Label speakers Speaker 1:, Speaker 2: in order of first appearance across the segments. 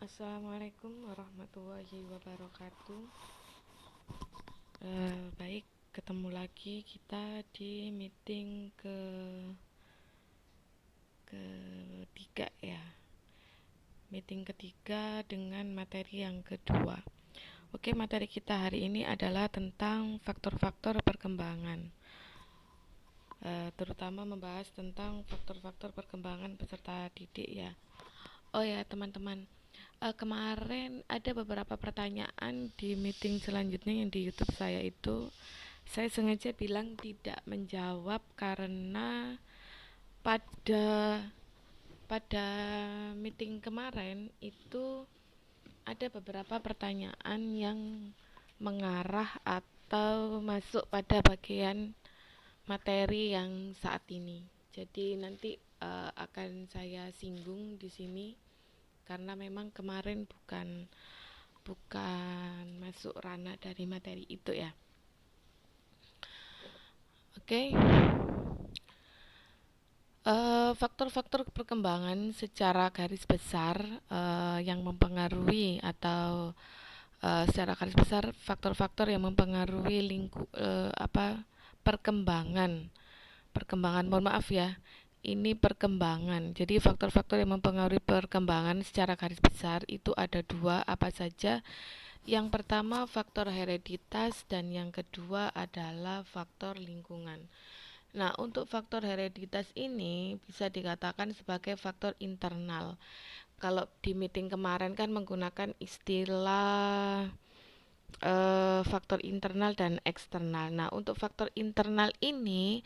Speaker 1: Assalamualaikum warahmatullahi wabarakatuh. Baik, ketemu lagi kita di meeting ketiga ya. Meeting ketiga dengan materi yang kedua. Oke, materi kita hari ini adalah tentang faktor-faktor perkembangan. Terutama membahas tentang faktor-faktor perkembangan peserta didik ya. Oh ya, teman-teman. Kemarin ada beberapa pertanyaan di meeting selanjutnya yang di YouTube saya itu. Saya sengaja bilang tidak menjawab karena pada pada meeting kemarin itu ada beberapa pertanyaan yang mengarah atau masuk pada bagian materi yang saat ini. Jadi nanti akan saya singgung di sini karena memang kemarin bukan masuk ranah dari materi itu ya. Oke. Faktor-faktor perkembangan secara garis besar yang mempengaruhi atau secara garis besar faktor-faktor yang mempengaruhi perkembangan. Mohon maaf ya. Ini perkembangan. Jadi faktor-faktor yang mempengaruhi perkembangan secara garis besar itu ada dua, apa saja? Yang pertama faktor hereditas dan yang kedua adalah faktor lingkungan. Nah, untuk faktor hereditas ini bisa dikatakan sebagai faktor internal. Kalau di meeting kemarin kan menggunakan istilah faktor internal dan eksternal. Nah, untuk faktor internal ini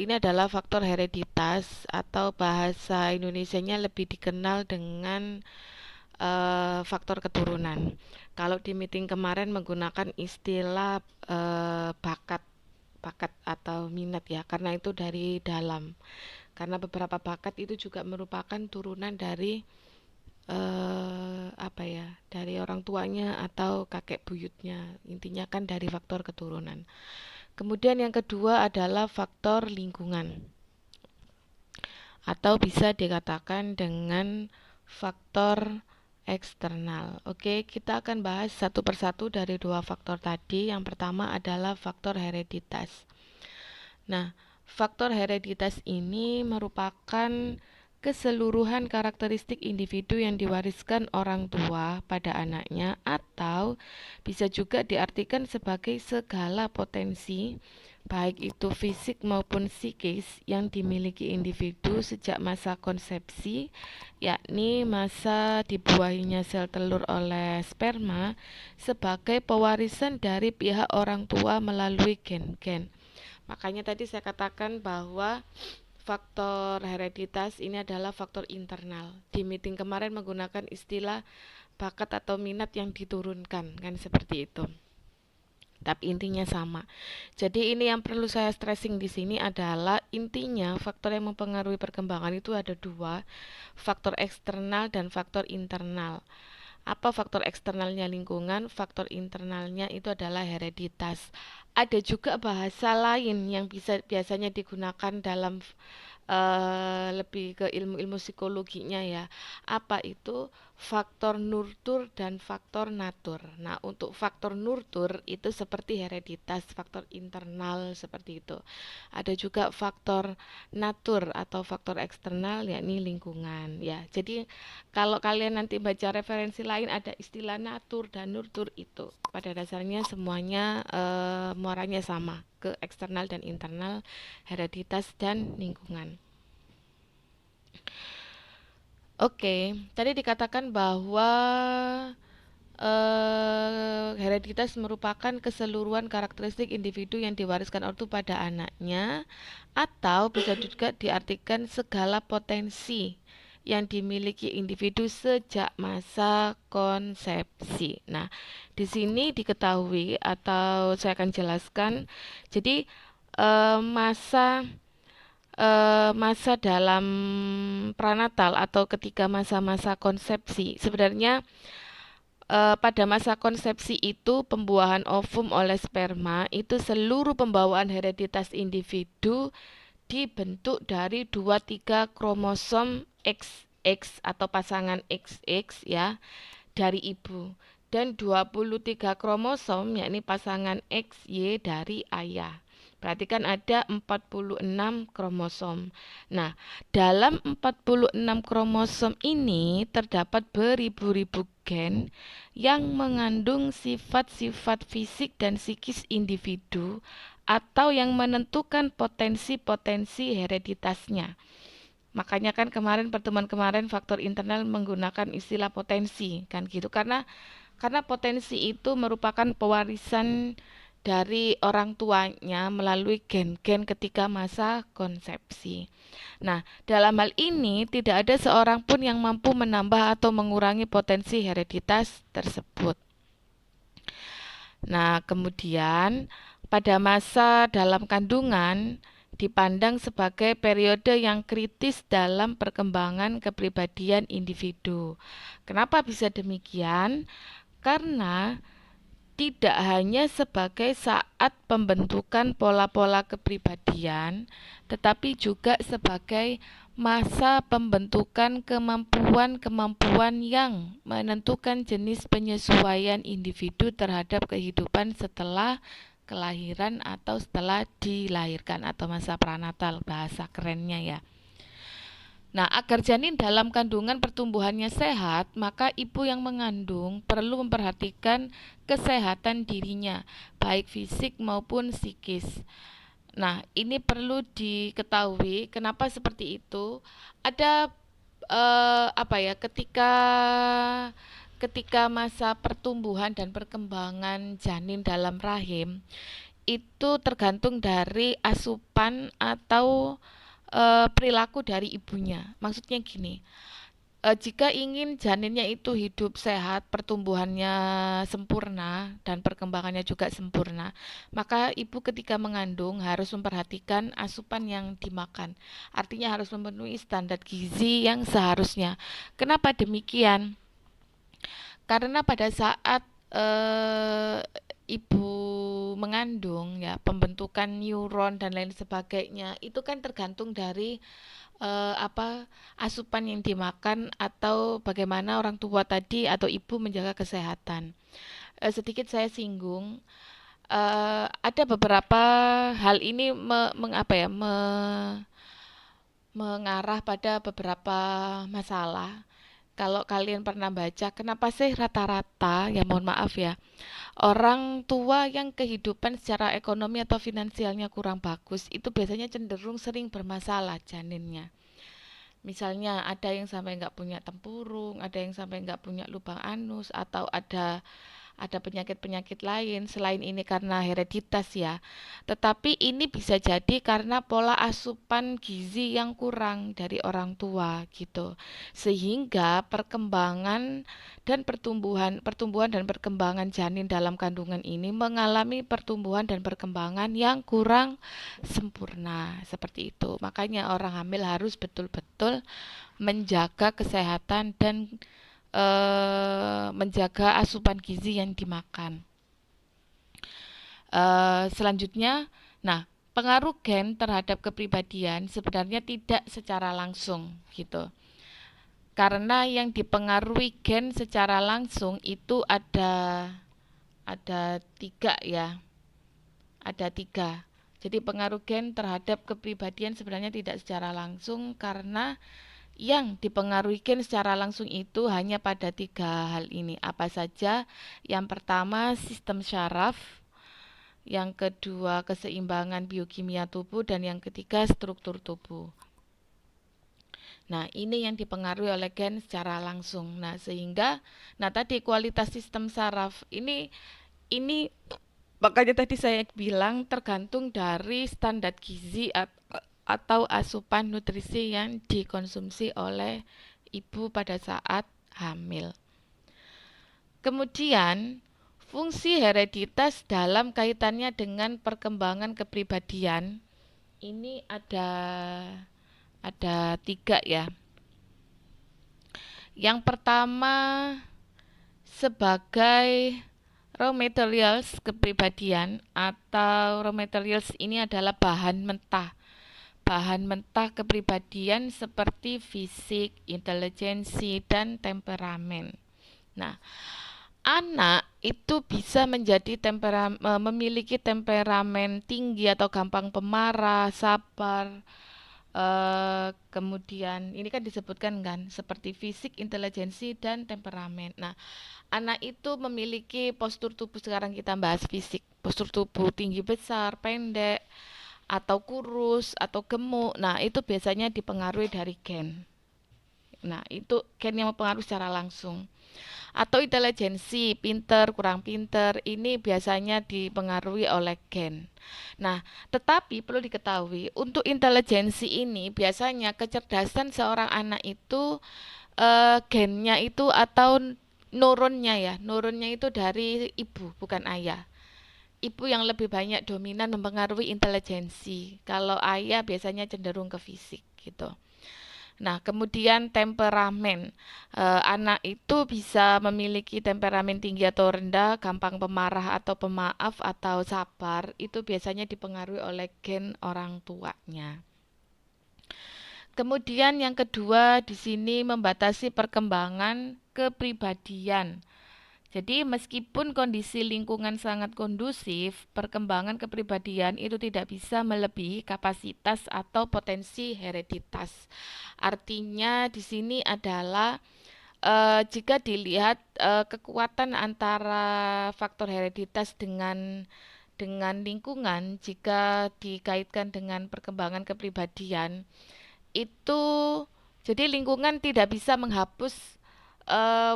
Speaker 1: adalah faktor hereditas atau bahasa Indonesianya lebih dikenal dengan faktor keturunan. Kalau di meeting kemarin menggunakan istilah bakat atau minat ya, karena itu dari dalam. Karena beberapa bakat itu juga merupakan turunan dari dari orang tuanya atau kakek buyutnya. Intinya kan dari faktor keturunan. Kemudian yang kedua adalah faktor lingkungan. Atau bisa dikatakan dengan faktor eksternal. Oke, kita akan bahas satu persatu dari dua faktor tadi. Yang pertama adalah faktor hereditas. Nah, faktor hereditas ini merupakan keseluruhan karakteristik individu yang diwariskan orang tua pada anaknya, atau bisa juga diartikan sebagai segala potensi baik itu fisik maupun psikis yang dimiliki individu sejak masa konsepsi, yakni masa dibuahinya sel telur oleh sperma, sebagai pewarisan dari pihak orang tua melalui gen-gen. Makanya tadi saya katakan bahwa faktor hereditas ini adalah faktor internal. Di meeting kemarin menggunakan istilah bakat atau minat yang diturunkan, kan seperti itu. Tapi intinya sama. Jadi ini yang perlu saya stressing di sini adalah intinya faktor yang mempengaruhi perkembangan itu ada dua, faktor eksternal dan faktor internal. Apa faktor eksternalnya lingkungan, faktor internalnya itu adalah hereditas. Ada juga bahasa lain yang biasanya digunakan dalam lebih ke ilmu-ilmu psikologinya ya. Apa itu faktor nurtur dan faktor natur. Nah, untuk faktor nurtur itu seperti hereditas, faktor internal seperti itu. Ada juga faktor natur atau faktor eksternal yakni lingkungan ya. Jadi kalau kalian nanti baca referensi lain ada istilah natur dan nurtur itu. Pada dasarnya semuanya muaranya sama ke eksternal dan internal, hereditas dan lingkungan. Oke, tadi dikatakan bahwa hereditas merupakan keseluruhan karakteristik individu yang diwariskan ortu pada anaknya, atau bisa juga diartikan segala potensi yang dimiliki individu sejak masa konsepsi. Nah, di sini diketahui atau saya akan jelaskan. Jadi masa dalam pranatal atau ketika masa-masa konsepsi sebenarnya pada masa konsepsi itu pembuahan ovum oleh sperma itu seluruh pembawaan hereditas individu dibentuk dari 23 kromosom X X atau pasangan XX ya dari ibu dan 23 kromosom yakni pasangan XY dari ayah. Berarti kan ada 46 kromosom. Nah, dalam 46 kromosom ini terdapat beribu-ribu gen yang mengandung sifat-sifat fisik dan psikis individu atau yang menentukan potensi-potensi hereditasnya. Makanya kan kemarin pertemuan kemarin faktor internal menggunakan istilah potensi kan gitu karena potensi itu merupakan pewarisan dari orang tuanya melalui gen-gen ketika masa konsepsi. Nah, dalam hal ini tidak ada seorang pun yang mampu menambah atau mengurangi potensi hereditas tersebut. Nah, kemudian pada masa dalam kandungan dipandang sebagai periode yang kritis dalam perkembangan kepribadian individu. Kenapa bisa demikian? Karena tidak hanya sebagai saat pembentukan pola-pola kepribadian, tetapi juga sebagai masa pembentukan kemampuan-kemampuan yang menentukan jenis penyesuaian individu terhadap kehidupan setelah kelahiran atau setelah dilahirkan atau masa pranatal bahasa kerennya ya. Nah, agar janin dalam kandungan pertumbuhannya sehat, maka ibu yang mengandung perlu memperhatikan kesehatan dirinya, baik fisik maupun psikis. Nah, ini perlu diketahui kenapa seperti itu. Ada apa ya, ketika masa pertumbuhan dan perkembangan janin dalam rahim itu tergantung dari asupan atau perilaku dari ibunya. Maksudnya gini, jika ingin janinnya itu hidup sehat, pertumbuhannya sempurna dan perkembangannya juga sempurna, maka ibu ketika mengandung harus memperhatikan asupan yang dimakan. Artinya harus memenuhi standar gizi yang seharusnya. Kenapa demikian? Karena pada saat ibu mengandung ya, pembentukan neuron dan lain sebagainya itu kan tergantung dari asupan yang dimakan atau bagaimana orang tua tadi atau ibu menjaga kesehatan. Sedikit saya singgung, ada beberapa hal ini mengarah pada beberapa masalah. Kalau kalian pernah baca, kenapa sih rata-rata, ya mohon maaf ya, orang tua yang kehidupan secara ekonomi atau finansialnya kurang bagus, itu biasanya cenderung sering bermasalah janinnya. Misalnya ada yang sampai nggak punya tempurung, ada yang sampai nggak punya lubang anus, atau ada penyakit-penyakit lain selain ini karena hereditas ya. Tetapi ini bisa jadi karena pola asupan gizi yang kurang dari orang tua gitu. Sehingga pertumbuhan dan perkembangan janin dalam kandungan ini mengalami pertumbuhan dan perkembangan yang kurang sempurna seperti itu. Makanya orang hamil harus betul-betul menjaga kesehatan dan menjaga asupan gizi yang dimakan. Selanjutnya, nah pengaruh gen terhadap kepribadian sebenarnya tidak secara langsung gitu. Karena yang dipengaruhi gen secara langsung itu ada tiga ya, ada tiga. Jadi pengaruh gen terhadap kepribadian sebenarnya tidak secara langsung karena yang dipengaruhi gen secara langsung itu hanya pada tiga hal ini. Apa saja? Yang pertama sistem syaraf, yang kedua keseimbangan biokimia tubuh, dan yang ketiga struktur tubuh. Nah, ini yang dipengaruhi oleh gen secara langsung. Nah, sehingga tadi kualitas sistem saraf ini makanya tadi saya bilang tergantung dari standar gizi atau asupan nutrisi yang dikonsumsi oleh ibu pada saat hamil. Kemudian, fungsi hereditas dalam kaitannya dengan perkembangan kepribadian ini ada tiga ya. Yang pertama sebagai raw materials kepribadian atau raw materials ini adalah bahan mentah. bahan mentah kepribadian seperti fisik, intelijensi, dan temperamen. Nah, anak itu bisa memiliki temperamen tinggi atau gampang pemarah, sabar. Kemudian ini kan disebutkan kan seperti fisik, intelijensi, dan temperamen. Nah, anak itu memiliki postur tubuh, sekarang kita bahas fisik. Postur tubuh tinggi besar, pendek, atau kurus, atau gemuk. Nah, itu biasanya dipengaruhi dari gen. Nah, itu gen yang mempengaruhi secara langsung. Atau intelijensi, pinter, kurang pinter, ini biasanya dipengaruhi oleh gen. Nah, tetapi perlu diketahui, untuk intelijensi ini biasanya kecerdasan seorang anak itu gennya itu atau nurunnya itu dari ibu, bukan ayah. Ibu yang lebih banyak dominan mempengaruhi intelijensi. Kalau ayah biasanya cenderung ke fisik gitu. Nah, kemudian temperamen. Anak itu bisa memiliki temperamen tinggi atau rendah, gampang pemarah atau pemaaf atau sabar. Itu biasanya dipengaruhi oleh gen orang tuanya. Kemudian yang kedua di sini membatasi perkembangan kepribadian. Jadi meskipun kondisi lingkungan sangat kondusif, perkembangan kepribadian itu tidak bisa melebihi kapasitas atau potensi hereditas. Artinya di sini adalah jika dilihat kekuatan antara faktor hereditas dengan lingkungan, jika dikaitkan dengan perkembangan kepribadian, itu jadi lingkungan tidak bisa menghapus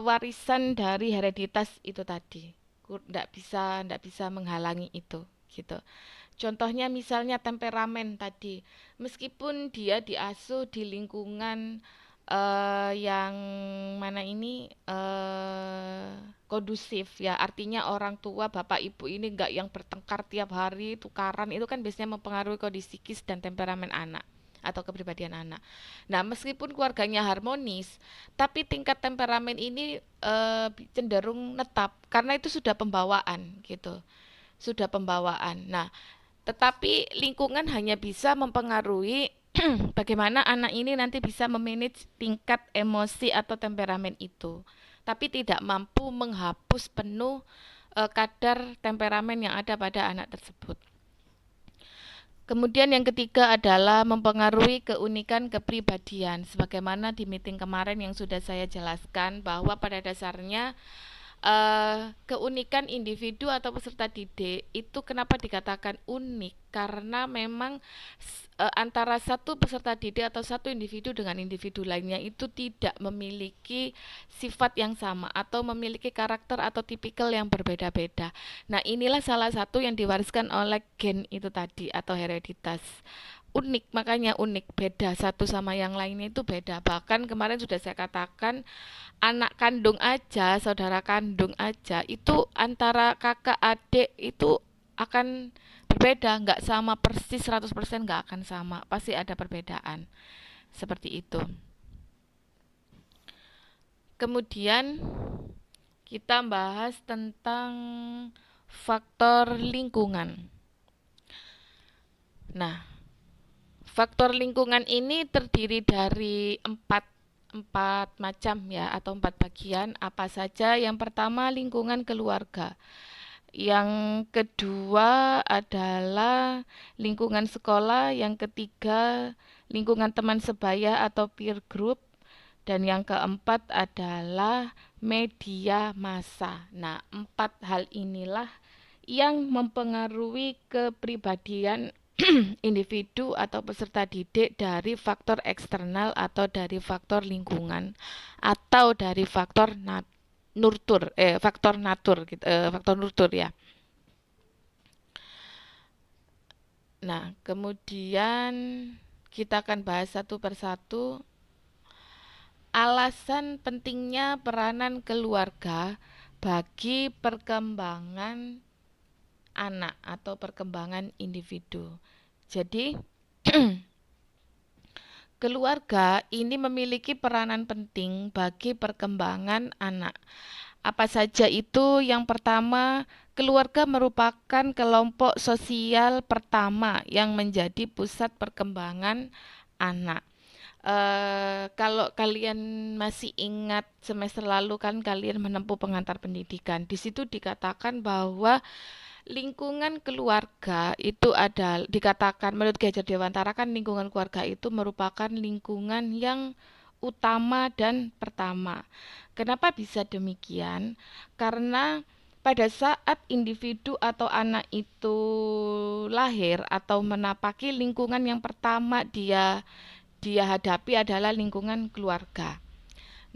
Speaker 1: warisan dari hereditas itu tadi. Tidak bisa menghalangi itu, gitu. Contohnya misalnya temperamen tadi, meskipun dia diasuh di lingkungan yang mana ini kondusif ya, artinya orang tua bapak ibu ini enggak yang bertengkar tiap hari tukaran, itu kan biasanya mempengaruhi kondisi psikis dan temperamen anak atau kepribadian anak. Nah, meskipun keluarganya harmonis, tapi tingkat temperamen ini cenderung netap karena itu sudah pembawaan gitu. Sudah pembawaan. Nah, tetapi lingkungan hanya bisa mempengaruhi bagaimana anak ini nanti bisa memanage tingkat emosi atau temperamen itu. Tapi tidak mampu menghapus penuh kadar temperamen yang ada pada anak tersebut. Kemudian yang ketiga adalah mempengaruhi keunikan kepribadian. Sebagaimana di meeting kemarin yang sudah saya jelaskan bahwa pada dasarnya keunikan individu atau peserta didik itu kenapa dikatakan unik, karena memang antara satu peserta didik atau satu individu dengan individu lainnya itu tidak memiliki sifat yang sama atau memiliki karakter atau tipikal yang berbeda-beda. Nah, inilah salah satu yang diwariskan oleh gen itu tadi atau hereditas. Unik, makanya unik, beda satu sama yang lainnya itu beda. Bahkan kemarin sudah saya katakan anak kandung aja, saudara kandung aja, itu antara kakak adik itu akan berbeda, nggak sama persis 100% nggak akan sama, pasti ada perbedaan. Seperti itu. Kemudian kita bahas tentang faktor lingkungan. Nah, faktor lingkungan ini terdiri dari empat macam ya atau empat bagian. Apa saja? Yang pertama lingkungan keluarga. Yang kedua adalah lingkungan sekolah, yang ketiga lingkungan teman sebaya atau peer group, dan yang keempat adalah media massa. Nah, empat hal inilah yang mempengaruhi kepribadian individu atau peserta didik dari faktor eksternal atau dari faktor lingkungan atau dari faktor faktor natur gitu, faktor nurtur ya. Nah, kemudian kita akan bahas satu persatu alasan pentingnya peranan keluarga bagi perkembangan anak atau perkembangan individu. Jadi, keluarga ini memiliki peranan penting bagi perkembangan anak. Apa saja itu? Yang pertama, keluarga merupakan kelompok sosial pertama yang menjadi pusat perkembangan anak. Kalau kalian masih ingat semester lalu kan kalian menempuh pengantar pendidikan. Di situ dikatakan bahwa lingkungan keluarga itu ada dikatakan menurut Ki Hajar Dewantara kan lingkungan keluarga itu merupakan lingkungan yang utama dan pertama. Kenapa bisa demikian? Karena pada saat individu atau anak itu lahir atau menapaki lingkungan yang pertama dia hadapi adalah lingkungan keluarga.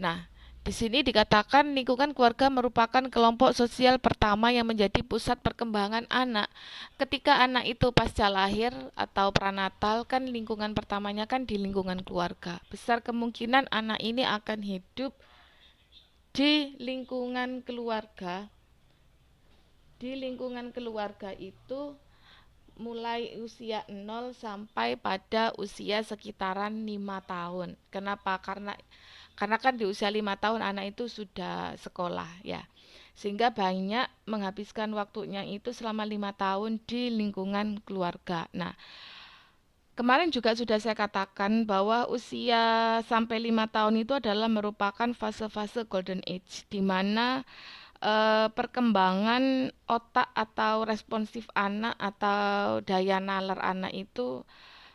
Speaker 1: Nah, di sini dikatakan lingkungan keluarga merupakan kelompok sosial pertama yang menjadi pusat perkembangan anak. Ketika anak itu pasca lahir atau pranatal kan lingkungan pertamanya kan di lingkungan keluarga. Besar kemungkinan anak ini akan hidup di lingkungan keluarga. Di lingkungan keluarga itu mulai usia 0 sampai pada usia sekitaran 5 tahun. Kenapa? Karena kan di usia 5 tahun anak itu sudah sekolah ya. Sehingga banyak menghabiskan waktunya itu selama 5 tahun di lingkungan keluarga. Nah, kemarin juga sudah saya katakan bahwa usia sampai 5 tahun itu adalah merupakan fase-fase golden age di mana perkembangan otak atau responsif anak atau daya nalar anak itu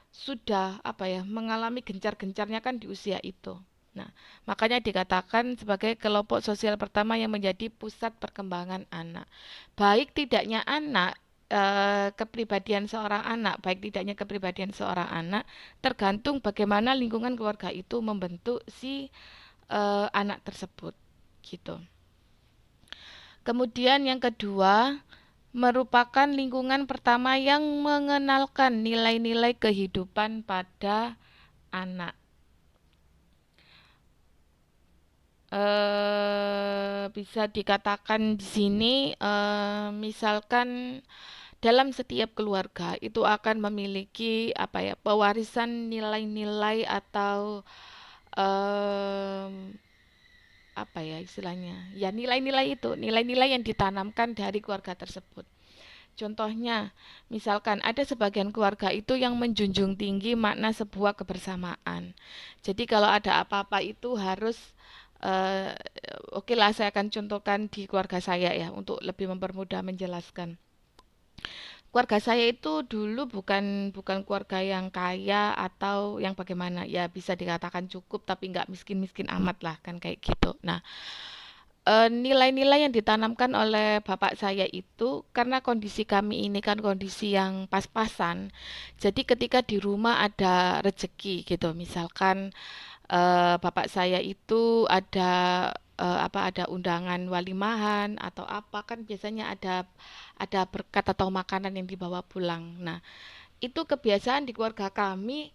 Speaker 1: sudah apa ya mengalami gencar-gencarnya kan di usia itu. Nah, makanya dikatakan sebagai kelompok sosial pertama yang menjadi pusat perkembangan anak. Baik tidaknya anak kepribadian seorang anak, baik tidaknya kepribadian seorang anak tergantung bagaimana lingkungan keluarga itu membentuk si anak tersebut gitu. Kemudian yang kedua, merupakan lingkungan pertama yang mengenalkan nilai-nilai kehidupan pada anak. Bisa dikatakan di sini, misalkan dalam setiap keluarga itu akan memiliki apa ya pewarisan nilai-nilai atau em, apa ya istilahnya ya nilai-nilai itu nilai-nilai yang ditanamkan dari keluarga tersebut. Contohnya, misalkan ada sebagian keluarga itu yang menjunjung tinggi makna sebuah kebersamaan. Jadi kalau ada apa-apa itu harus eh, oke lah saya akan contohkan di keluarga saya ya untuk lebih mempermudah menjelaskan. Keluarga saya itu dulu bukan bukan keluarga yang kaya atau yang bagaimana ya bisa dikatakan cukup tapi nggak miskin-miskin amat lah kan kayak gitu. Nah, nilai-nilai yang ditanamkan oleh bapak saya itu karena kondisi kami ini kan kondisi yang pas-pasan. Jadi ketika di rumah ada rezeki gitu, misalkan bapak saya itu ada undangan walimahan atau apa kan biasanya ada berkat atau makanan yang dibawa pulang. Nah, itu kebiasaan di keluarga kami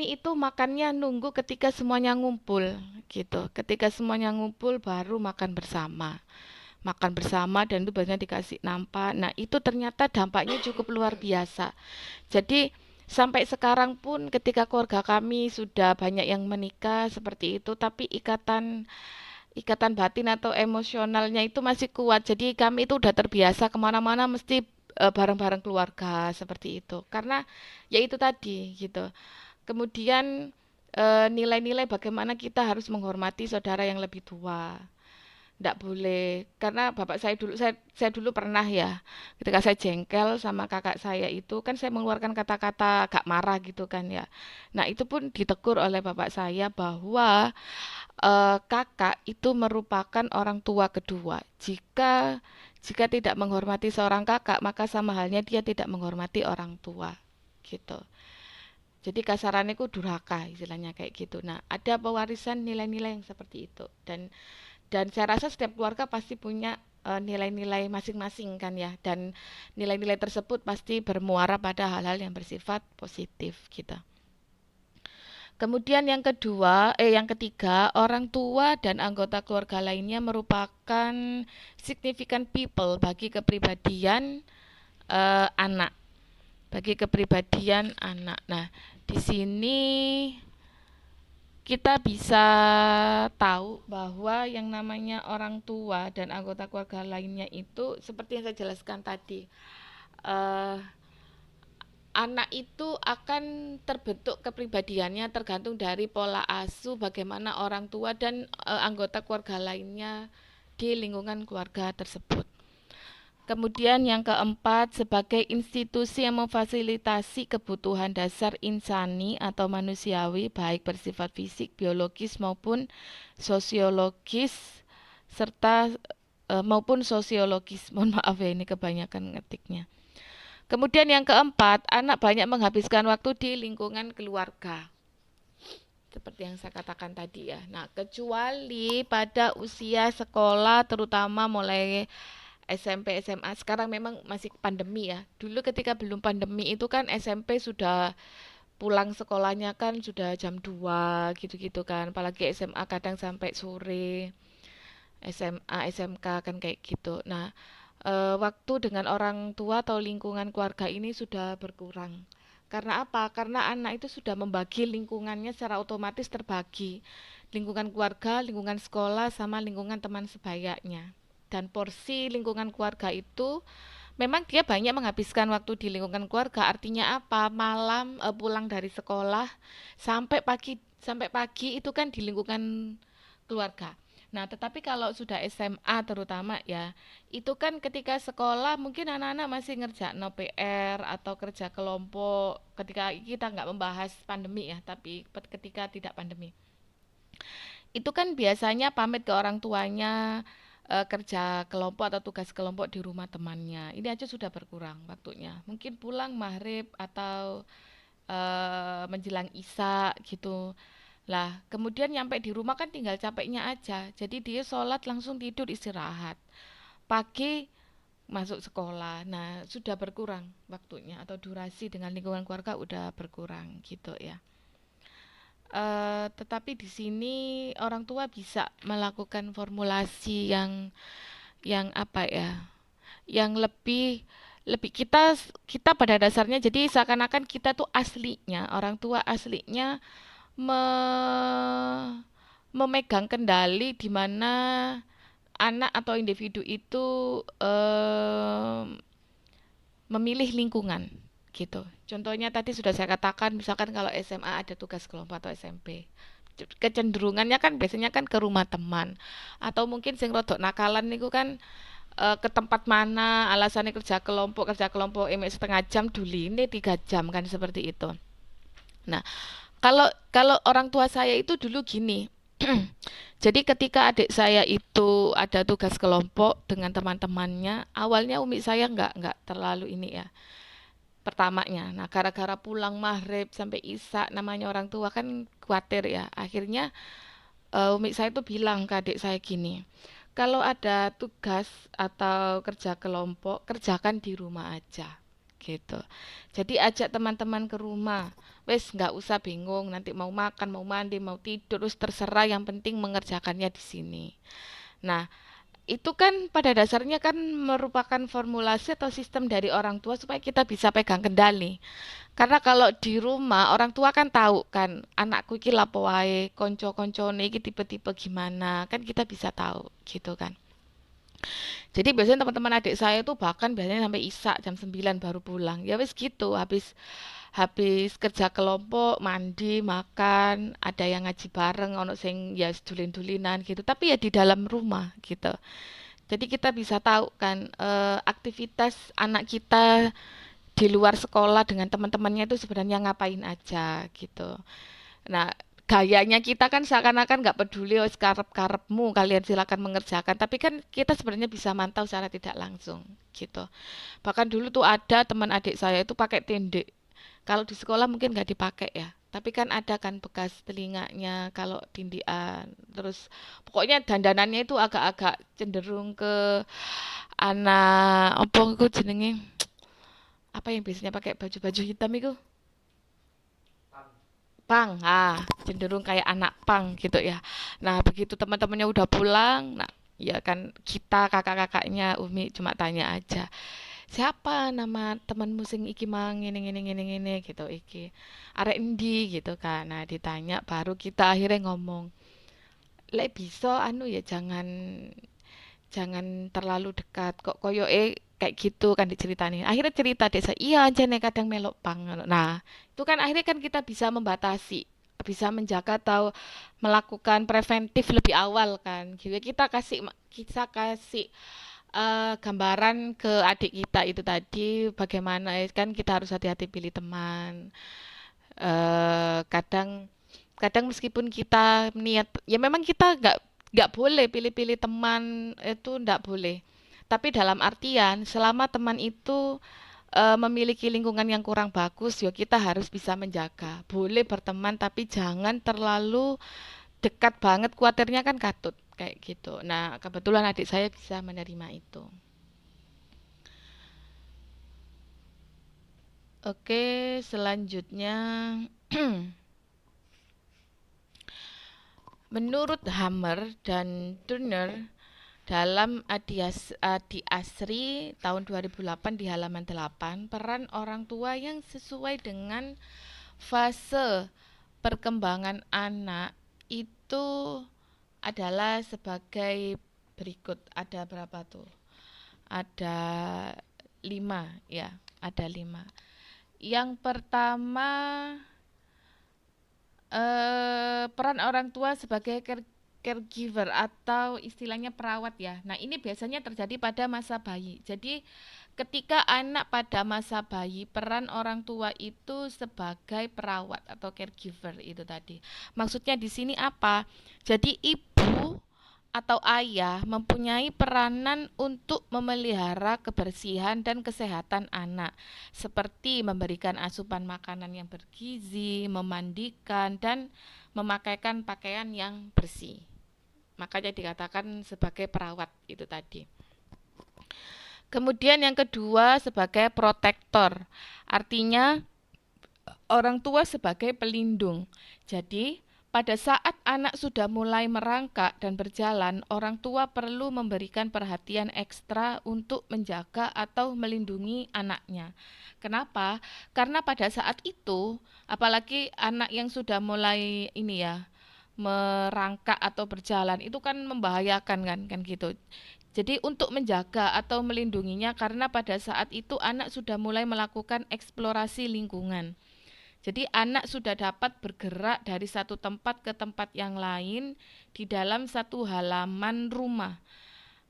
Speaker 1: itu makannya nunggu ketika semuanya ngumpul gitu. Ketika semuanya ngumpul baru makan bersama. Makan bersama dan itu biasanya dikasih nampak. Nah, itu ternyata dampaknya cukup luar biasa. Jadi sampai sekarang pun ketika keluarga kami sudah banyak yang menikah seperti itu, tapi ikatan ikatan batin atau emosionalnya itu masih kuat. Jadi kami itu udah terbiasa kemana-mana mesti bareng-bareng keluarga seperti itu. Karena ya itu tadi gitu. Kemudian nilai-nilai bagaimana kita harus menghormati saudara yang lebih tua. Tidak boleh, karena bapak saya dulu pernah ya, ketika saya jengkel sama kakak saya itu, kan saya mengeluarkan kata-kata agak marah gitu kan ya. Nah itu pun ditegur oleh bapak saya bahwa kakak itu merupakan orang tua kedua. Jika tidak menghormati seorang kakak, maka sama halnya dia tidak menghormati orang tua, gitu. Jadi kasarannya ku durhaka istilahnya kayak gitu. Nah, ada pewarisan nilai-nilai yang seperti itu dan saya rasa setiap keluarga pasti punya nilai-nilai masing-masing kan ya dan nilai-nilai tersebut pasti bermuara pada hal-hal yang bersifat positif gitu. Kemudian yang ketiga, orang tua dan anggota keluarga lainnya merupakan significant people bagi kepribadian anak, bagi kepribadian anak. Nah, di sini kita bisa tahu bahwa yang namanya orang tua dan anggota keluarga lainnya itu seperti yang saya jelaskan tadi, eh, anak itu akan terbentuk kepribadiannya tergantung dari pola asuh bagaimana orang tua dan anggota keluarga lainnya di lingkungan keluarga tersebut. Kemudian yang keempat, sebagai institusi yang memfasilitasi kebutuhan dasar insani atau manusiawi baik bersifat fisik, biologis maupun sosiologis serta maupun sosiologis. Mohon maaf ya ini kebanyakan ngetiknya. Kemudian yang keempat, anak banyak menghabiskan waktu di lingkungan keluarga. Seperti yang saya katakan tadi ya. Nah, kecuali pada usia sekolah terutama mulai SMP, SMA. Sekarang memang masih pandemi ya. Dulu ketika belum pandemi itu kan SMP sudah pulang sekolahnya kan sudah jam 2 gitu-gitu kan. Apalagi SMA kadang sampai sore. SMA, SMK kan kayak gitu. Nah, waktu dengan orang tua atau lingkungan keluarga ini sudah berkurang. Karena apa? Karena anak itu sudah membagi lingkungannya secara otomatis terbagi. Lingkungan keluarga, lingkungan sekolah, sama lingkungan teman sebayanya. Dan porsi lingkungan keluarga itu memang dia banyak menghabiskan waktu di lingkungan keluarga. Artinya apa? Malam pulang dari sekolah sampai pagi itu kan di lingkungan keluarga. Nah, tetapi kalau sudah SMA terutama ya, itu kan ketika sekolah mungkin anak-anak masih ngerjain PR atau kerja kelompok ketika kita nggak membahas pandemi ya, tapi ketika tidak pandemi. Itu kan biasanya pamit ke orang tuanya, kerja kelompok atau tugas kelompok di rumah temannya. Ini aja sudah berkurang waktunya. Mungkin pulang maghrib atau menjelang isya gitu. Lah, kemudian nyampe di rumah kan tinggal capeknya aja. Jadi dia sholat langsung tidur istirahat. Pagi masuk sekolah. Nah, sudah berkurang waktunya atau durasi dengan lingkungan keluarga udah berkurang gitu ya. Tetapi di sini orang tua bisa melakukan formulasi yang apa ya? Yang lebih kita pada dasarnya jadi seakan-akan kita tuh aslinya, orang tua aslinya me- memegang kendali di mana anak atau individu itu memilih lingkungan gitu. Contohnya tadi sudah saya katakan, misalkan kalau SMA ada tugas kelompok atau SMP, kecenderungannya kan biasanya kan ke rumah teman atau mungkin sing rodok nakalan niku kan ke tempat mana alasannya kerja kelompok emek setengah jam duli ini 3 jam kan seperti itu. Nah, kalau kalau orang tua saya itu dulu gini. Jadi ketika adik saya itu ada tugas kelompok dengan teman-temannya, awalnya umi saya nggak terlalu ini ya. Pertamanya, nah gara-gara pulang maghrib sampai isya, namanya orang tua kan khawatir ya. Akhirnya umi saya tuh bilang ke adik saya gini, kalau ada tugas atau kerja kelompok, kerjakan di rumah aja gitu. Jadi ajak teman-teman ke rumah. Wes nggak usah bingung nanti mau makan, mau mandi, mau tidur, terus terserah yang penting mengerjakannya di sini. Nah, itu kan pada dasarnya kan merupakan formulasi atau sistem dari orang tua supaya kita bisa pegang kendali. Karena kalau di rumah orang tua kan tahu kan anakku iki lapo wae, konco-koncone iki tipe-tipe gimana, kan kita bisa tahu gitu kan. Jadi biasanya teman-teman adik saya tuh bahkan biasanya sampai isak jam 9 baru pulang. Ya wis gitu, habis habis kerja kelompok, mandi, makan, ada yang ngaji bareng, ono sing ya dulin-dulinan gitu. Tapi ya di dalam rumah gitu. Jadi kita bisa tahu kan aktivitas anak kita di luar sekolah dengan teman-temannya itu sebenarnya ngapain aja gitu. Nah, gayanya kita kan seakan-akan nggak peduli wis karep-karepmu kalian silakan mengerjakan tapi kan kita sebenarnya bisa mantau secara tidak langsung gitu. Bahkan dulu tuh ada teman adik saya itu pakai tindih. Kalau di sekolah mungkin nggak dipakai ya, tapi kan ada kan bekas telinganya kalau tindian. Terus pokoknya dandanannya itu agak-agak cenderung ke anak apa itu jenenge, apa yang biasanya pakai baju-baju hitam itu, pang, cenderung kayak anak pang gitu ya. Nah begitu teman-temannya udah pulang, nah ya kan kita kakak-kakaknya Umi cuma tanya aja, siapa nama temanmu sing iki mang ngene gitu iki arek endi gitu kan. Nah ditanya baru kita akhirnya ngomong, lek bisa anu ya jangan jangan terlalu dekat kok koyo kayak gitu kan diceritani. Akhirnya cerita desa, iya aja nih kadang melok pang. Nah, itu kan akhirnya kan kita bisa membatasi, bisa menjaga atau melakukan preventif lebih awal kan. Gitu. Kita kasih gambaran ke adik kita itu tadi bagaimana kan kita harus hati-hati pilih teman. Kadang kadang meskipun kita niat ya memang kita nggak boleh pilih-pilih teman itu nggak boleh, tapi dalam artian selama teman itu memiliki lingkungan yang kurang bagus ya kita harus bisa menjaga, boleh berteman tapi jangan terlalu dekat banget, khawatirnya kan katut kayak gitu. Nah kebetulan adik saya bisa menerima itu. Oke, selanjutnya menurut Hammer dan Turner dalam Adi Asri tahun 2008 di halaman 8, peran orang tua yang sesuai dengan fase perkembangan anak itu adalah sebagai berikut. Ada berapa tuh? Ada 5 ya, ada 5. Yang pertama peran orang tua sebagai caregiver atau istilahnya perawat ya. Nah, ini biasanya terjadi pada masa bayi. Jadi, ketika anak pada masa bayi, peran orang tua itu sebagai perawat atau caregiver itu tadi. Maksudnya di sini apa? Jadi, ibu atau ayah mempunyai peranan untuk memelihara kebersihan dan kesehatan anak, seperti memberikan asupan makanan yang bergizi, memandikan, dan memakaikan pakaian yang bersih. Makanya dikatakan sebagai perawat itu tadi. Kemudian yang kedua sebagai protektor, artinya orang tua sebagai pelindung. Jadi, pada saat anak sudah mulai merangkak dan berjalan, orang tua perlu memberikan perhatian ekstra untuk menjaga atau melindungi anaknya. Kenapa? Karena pada saat itu, apalagi anak yang sudah mulai ini ya, merangkak atau berjalan itu kan membahayakan kan gitu. Jadi untuk menjaga atau melindunginya karena pada saat itu anak sudah mulai melakukan eksplorasi lingkungan. Jadi anak sudah dapat bergerak dari satu tempat ke tempat yang lain di dalam satu halaman rumah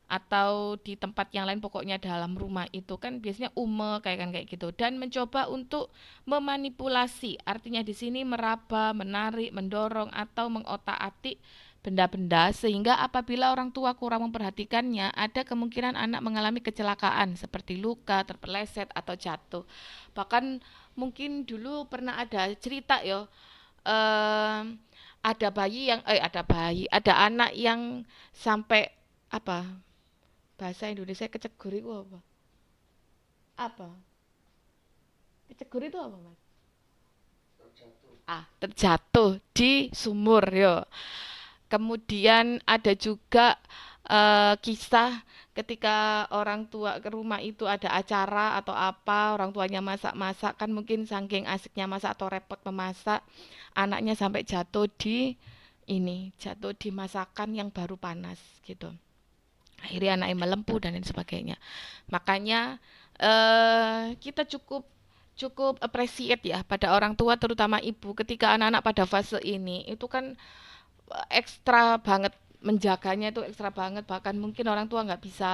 Speaker 1: atau di tempat yang lain, pokoknya dalam rumah itu kan biasanya kayak gitu, dan mencoba untuk memanipulasi, artinya di sini meraba, menarik, mendorong atau mengotak-atik benda-benda sehingga apabila orang tua kurang memperhatikannya ada kemungkinan anak mengalami kecelakaan seperti luka, terpeleset atau jatuh. Bahkan mungkin dulu pernah ada cerita ya, eh, ada anak yang sampai apa, bahasa Indonesia kecegur itu apa? Apa? Kecegur itu apa, Mas? Terjatuh di sumur yo. Kemudian ada juga kisah ketika orang tua ke rumah itu ada acara atau apa, orang tuanya masak-masak kan mungkin saking asiknya masak atau repot memasak, anaknya sampai jatuh di masakan yang baru panas gitu. Akhirnya anaknya melempuh dan lain sebagainya. Makanya kita cukup cukup appreciate ya pada orang tua terutama ibu ketika anak-anak pada fase ini itu kan ekstra banget, menjaganya itu ekstra banget, bahkan mungkin orang tua nggak bisa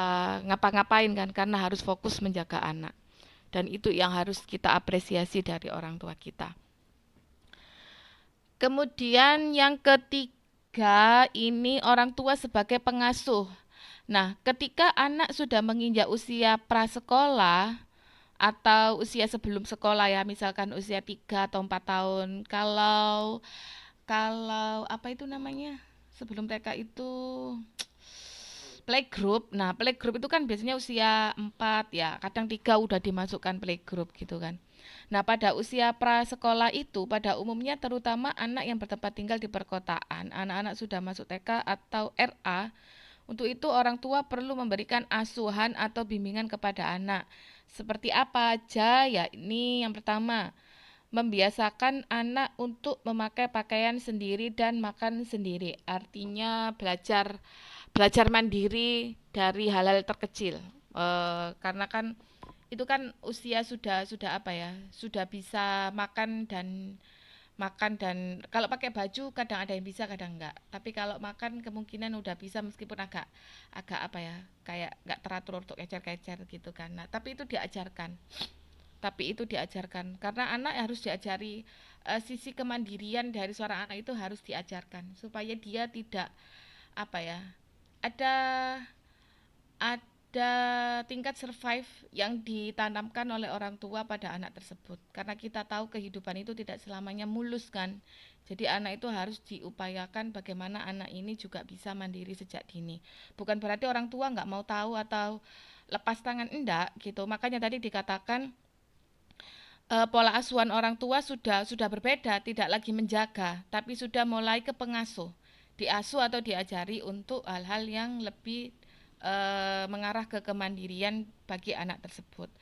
Speaker 1: ngapa-ngapain kan karena harus fokus menjaga anak, dan itu yang harus kita apresiasi dari orang tua kita. Kemudian yang ketiga ini orang tua sebagai pengasuh. Nah, ketika anak sudah menginjak usia prasekolah atau usia sebelum sekolah ya, misalkan usia 3 atau 4 tahun. Kalau kalau apa itu namanya? Sebelum TK itu playgroup. Nah, playgroup itu kan biasanya usia 4 ya, kadang 3 udah dimasukkan playgroup gitu kan. Nah, pada usia prasekolah itu pada umumnya terutama anak yang bertempat tinggal di perkotaan, anak-anak sudah masuk TK atau RA, Untuk itu orang tua perlu memberikan asuhan atau bimbingan kepada anak. Seperti apa aja? Ya, ini yang pertama, membiasakan anak untuk memakai pakaian sendiri dan makan sendiri. Artinya belajar belajar mandiri dari hal-hal terkecil. Karena kan itu kan usia sudah apa ya, sudah bisa makan dan kalau pakai baju kadang ada yang bisa kadang enggak, tapi kalau makan kemungkinan udah bisa meskipun agak agak apa ya, kayak nggak teratur untuk kecer-kecer gitu kan. Nah tapi itu diajarkan karena anak harus diajari, sisi kemandirian dari seorang anak itu harus diajarkan supaya dia tidak apa ya, ada ada tingkat survive yang ditanamkan oleh orang tua pada anak tersebut. Karena kita tahu kehidupan itu tidak selamanya mulus kan. Jadi anak itu harus diupayakan bagaimana anak ini juga bisa mandiri sejak dini. Bukan berarti orang tua nggak mau tahu atau lepas tangan, enggak gitu. Makanya tadi dikatakan, pola asuhan orang tua sudah berbeda, tidak lagi menjaga, tapi sudah mulai ke pengasuh, diasuh atau diajari untuk hal-hal yang lebih mengarah ke kemandirian bagi anak tersebut.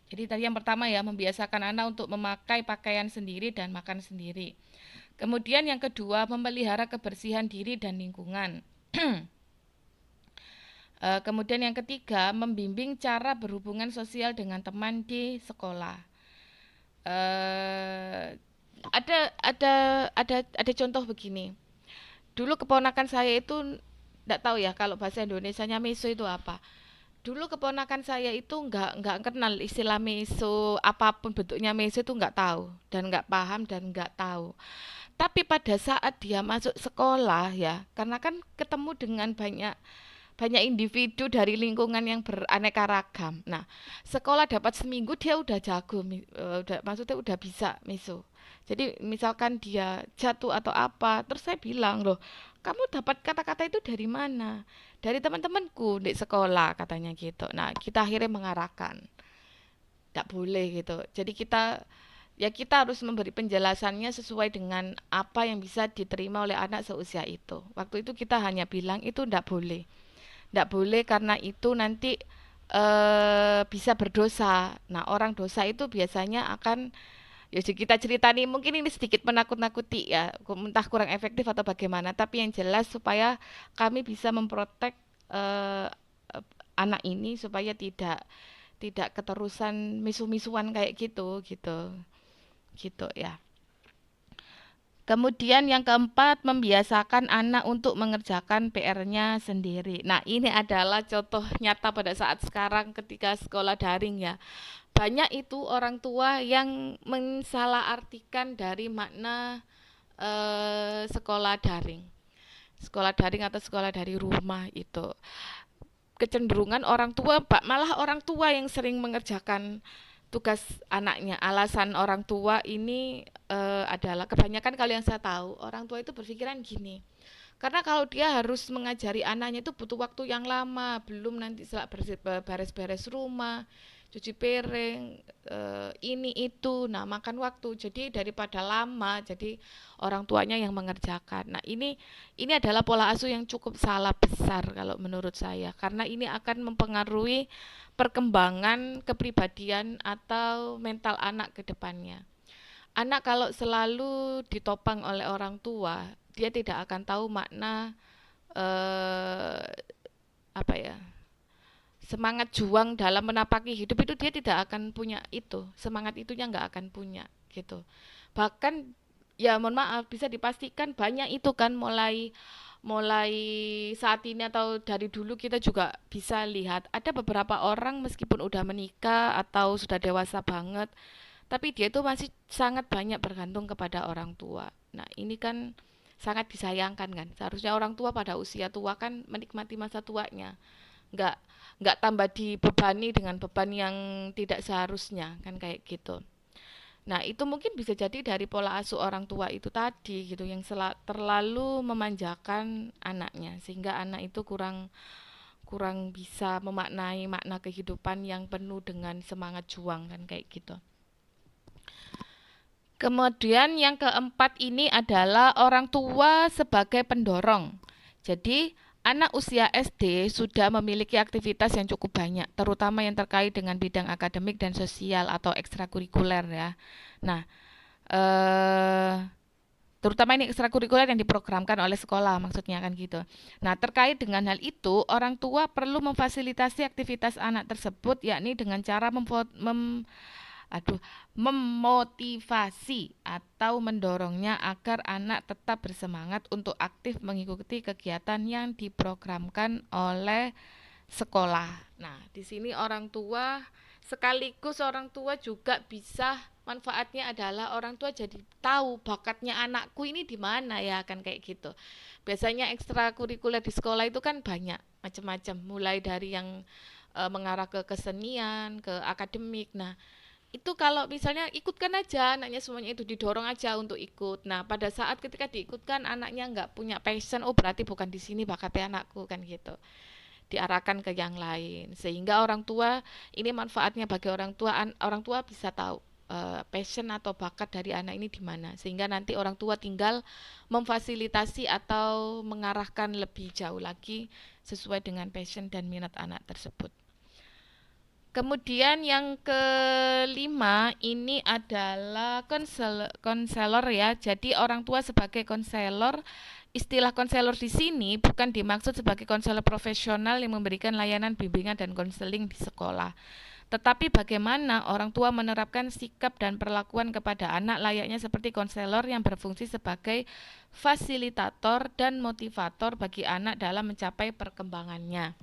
Speaker 1: Jadi tadi yang pertama ya, membiasakan anak untuk memakai pakaian sendiri dan makan sendiri. Kemudian yang kedua, memelihara kebersihan diri dan lingkungan. Kemudian yang ketiga, membimbing cara berhubungan sosial dengan teman di sekolah. Eh, ada contoh begini. Dulu keponakan saya itu enggak tahu ya kalau bahasa Indonesianya meso itu apa. Dulu keponakan saya itu nggak kenal istilah meso, apapun bentuknya meso itu nggak tahu dan nggak paham dan nggak tahu. Tapi pada saat dia masuk sekolah ya, karena kan ketemu dengan banyak banyak individu dari lingkungan yang beraneka ragam. Nah, sekolah dapat seminggu dia udah jago, maksudnya udah bisa meso. Jadi misalkan dia jatuh atau apa, terus saya bilang, loh, kamu dapat kata-kata itu dari mana? Dari teman-temanku di sekolah katanya gitu. Nah, kita akhirnya mengarahkan, tidak boleh gitu. Jadi kita harus memberi penjelasannya sesuai dengan apa yang bisa diterima oleh anak seusia itu. Waktu itu kita hanya bilang itu tidak boleh. Tidak boleh karena itu nanti bisa berdosa. Nah, orang dosa itu biasanya akan, ya kita cerita nih, mungkin ini sedikit menakut-nakuti ya, entah kurang efektif atau bagaimana, tapi yang jelas supaya kami bisa memprotek eh, anak ini supaya tidak tidak keterusan misu-misuan kayak gitu gitu gitu ya. Kemudian yang keempat, membiasakan anak untuk mengerjakan PR-nya sendiri. Nah, ini adalah contoh nyata pada saat sekarang ketika sekolah daring ya. Banyak itu orang tua yang mensalahartikan dari makna sekolah daring. Sekolah daring atau sekolah dari rumah itu. Kecenderungan orang tua, malah orang tua yang sering mengerjakan tugas anaknya. Alasan orang tua ini adalah kebanyakan kalau yang saya tahu, orang tua itu berpikiran gini. Karena kalau dia harus mengajari anaknya itu butuh waktu yang lama, belum nanti setelah beres-beres rumah, cuci piring, ini itu, nah makan waktu. Jadi daripada lama, jadi orang tuanya yang mengerjakan. Nah ini adalah pola asuh yang cukup salah besar kalau menurut saya, karena ini akan mempengaruhi perkembangan kepribadian atau mental anak ke depannya. Anak kalau selalu ditopang oleh orang tua, dia tidak akan tahu makna eh, apa ya, semangat juang dalam menapaki hidup itu, dia tidak akan punya itu, semangat itunya nggak akan punya gitu. Bahkan ya mohon maaf, bisa dipastikan banyak itu kan, mulai mulai saat ini atau dari dulu kita juga bisa lihat ada beberapa orang meskipun udah menikah atau sudah dewasa banget, tapi dia itu masih sangat banyak bergantung kepada orang tua. Nah ini kan sangat disayangkan kan, seharusnya orang tua pada usia tua kan menikmati masa tuanya, nggak nggak tambah dibebani dengan beban yang tidak seharusnya kan kayak gitu. Nah itu mungkin bisa jadi dari pola asuh orang tua itu tadi gitu, yang terlalu memanjakan anaknya sehingga anak itu kurang kurang bisa memaknai makna kehidupan yang penuh dengan semangat juang kan kayak gitu. Kemudian yang keempat ini adalah orang tua sebagai pendorong. Jadi anak usia SD sudah memiliki aktivitas yang cukup banyak, terutama yang terkait dengan bidang akademik dan sosial atau ekstrakurikuler ya. Nah, eh, terutama ini ekstrakurikuler yang diprogramkan oleh sekolah, maksudnya kan gitu. Nah, terkait dengan hal itu, orang tua perlu memfasilitasi aktivitas anak tersebut, yakni dengan cara memotivasi atau mendorongnya agar anak tetap bersemangat untuk aktif mengikuti kegiatan yang diprogramkan oleh sekolah. Nah, di sini orang tua sekaligus orang tua juga bisa manfaatnya adalah orang tua jadi tahu bakatnya anakku ini di mana ya kan kayak gitu. Biasanya ekstrakurikuler di sekolah itu kan banyak macam-macam, mulai dari yang mengarah ke kesenian, ke akademik. Nah, itu kalau misalnya ikutkan aja anaknya semuanya itu didorong aja untuk ikut. Nah, pada saat ketika diikutkan anaknya nggak punya passion, oh berarti bukan di sini bakatnya anakku kan gitu. Diarahkan ke yang lain sehingga orang tua ini manfaatnya bagi orang tua bisa tahu passion atau bakat dari anak ini di mana sehingga nanti orang tua tinggal memfasilitasi atau mengarahkan lebih jauh lagi sesuai dengan passion dan minat anak tersebut. Kemudian yang kelima ini adalah konselor ya. Jadi orang tua sebagai konselor, istilah konselor di sini bukan dimaksud sebagai konselor profesional yang memberikan layanan bimbingan dan konseling di sekolah. Tetapi bagaimana orang tua menerapkan sikap dan perlakuan kepada anak layaknya seperti konselor yang berfungsi sebagai fasilitator dan motivator bagi anak dalam mencapai perkembangannya.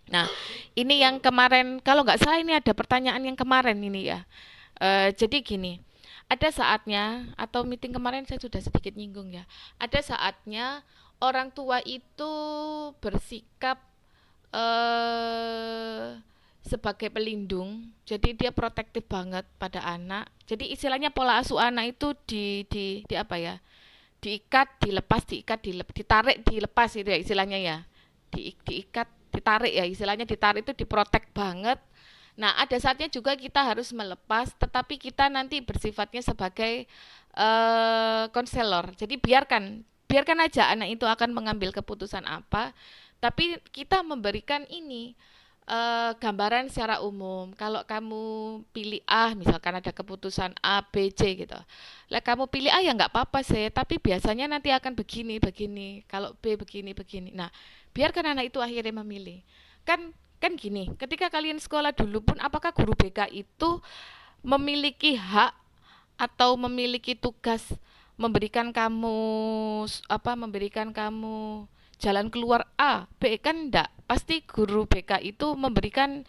Speaker 1: Nah, ini yang kemarin, kalau nggak salah ini ada pertanyaan yang kemarin ini ya. Jadi gini, ada saatnya atau meeting kemarin saya sudah sedikit nyinggung ya. Ada saatnya orang tua itu bersikap eh sebagai pelindung, jadi dia protektif banget pada anak. Jadi istilahnya pola asuh anak itu di apa ya? Diikat, dilepas, ditarik, dilepas itu ya istilahnya ya. Diikat, ditarik ya istilahnya ditarik itu diprotek banget. Nah, ada saatnya juga kita harus melepas, tetapi kita nanti bersifatnya sebagai konselor. Jadi biarkan aja anak itu akan mengambil keputusan apa, tapi kita memberikan ini gambaran secara umum. Kalau kamu pilih A, misalkan ada keputusan A, B, C gitu. Lah kamu pilih A ya nggak apa-apa sih, tapi biasanya nanti akan begini, begini. Kalau B begini, begini. Nah, biarkan anak itu akhirnya memilih. Kan kan gini, ketika kalian sekolah dulu pun, apakah guru BK itu memiliki hak atau memiliki tugas memberikan kamu jalan keluar A, B kan enggak. Pasti guru BK itu memberikan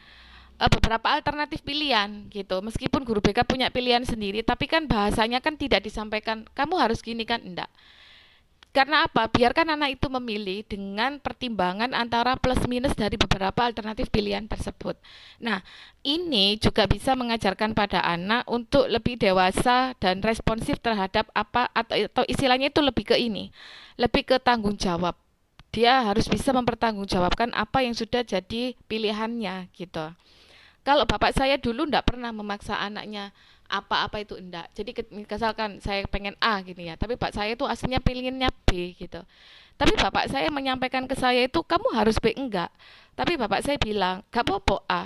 Speaker 1: beberapa alternatif pilihan gitu. Meskipun guru BK punya pilihan sendiri, tapi kan bahasanya kan tidak disampaikan kamu harus gini kan enggak. Karena apa? Biarkan anak itu memilih dengan pertimbangan antara plus minus dari beberapa alternatif pilihan tersebut. Nah, ini juga bisa mengajarkan pada anak untuk lebih dewasa dan responsif terhadap apa atau istilahnya itu lebih ke ini, lebih ke tanggung jawab. Dia harus bisa mempertanggungjawabkan apa yang sudah jadi pilihannya gitu. Kalau bapak saya dulu enggak pernah memaksa anaknya apa-apa itu enggak. Jadi misalkan saya pengen A gini ya, tapi bapak saya itu aslinya pengennya B gitu. Tapi bapak saya menyampaikan ke saya itu kamu harus B enggak. Tapi bapak saya bilang, gak apa-apa A.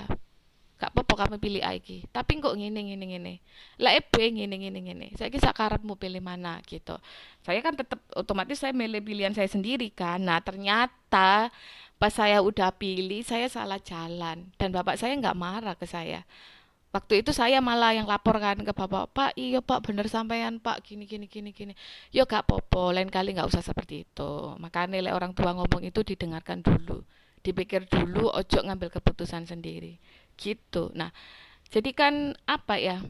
Speaker 1: Gak apa-apa kamu pilih A iki. Tapi kok ngene. Lah B ngene. Saya kisah karepmu pilih mana gitu. Saya kan tetap otomatis saya milih pilihan saya sendiri kan. Nah, ternyata pas saya udah pilih, saya salah jalan. Dan bapak saya nggak marah ke saya. Waktu itu saya malah yang laporkan ke bapak, Pak, iya Pak, bener sampean Pak, gini. Yo gak popo, lain kali nggak usah seperti itu. Makanya nilai orang tua ngomong itu didengarkan dulu, dipikir dulu, ojo ngambil keputusan sendiri. Gitu. Nah, jadi kan apa ya?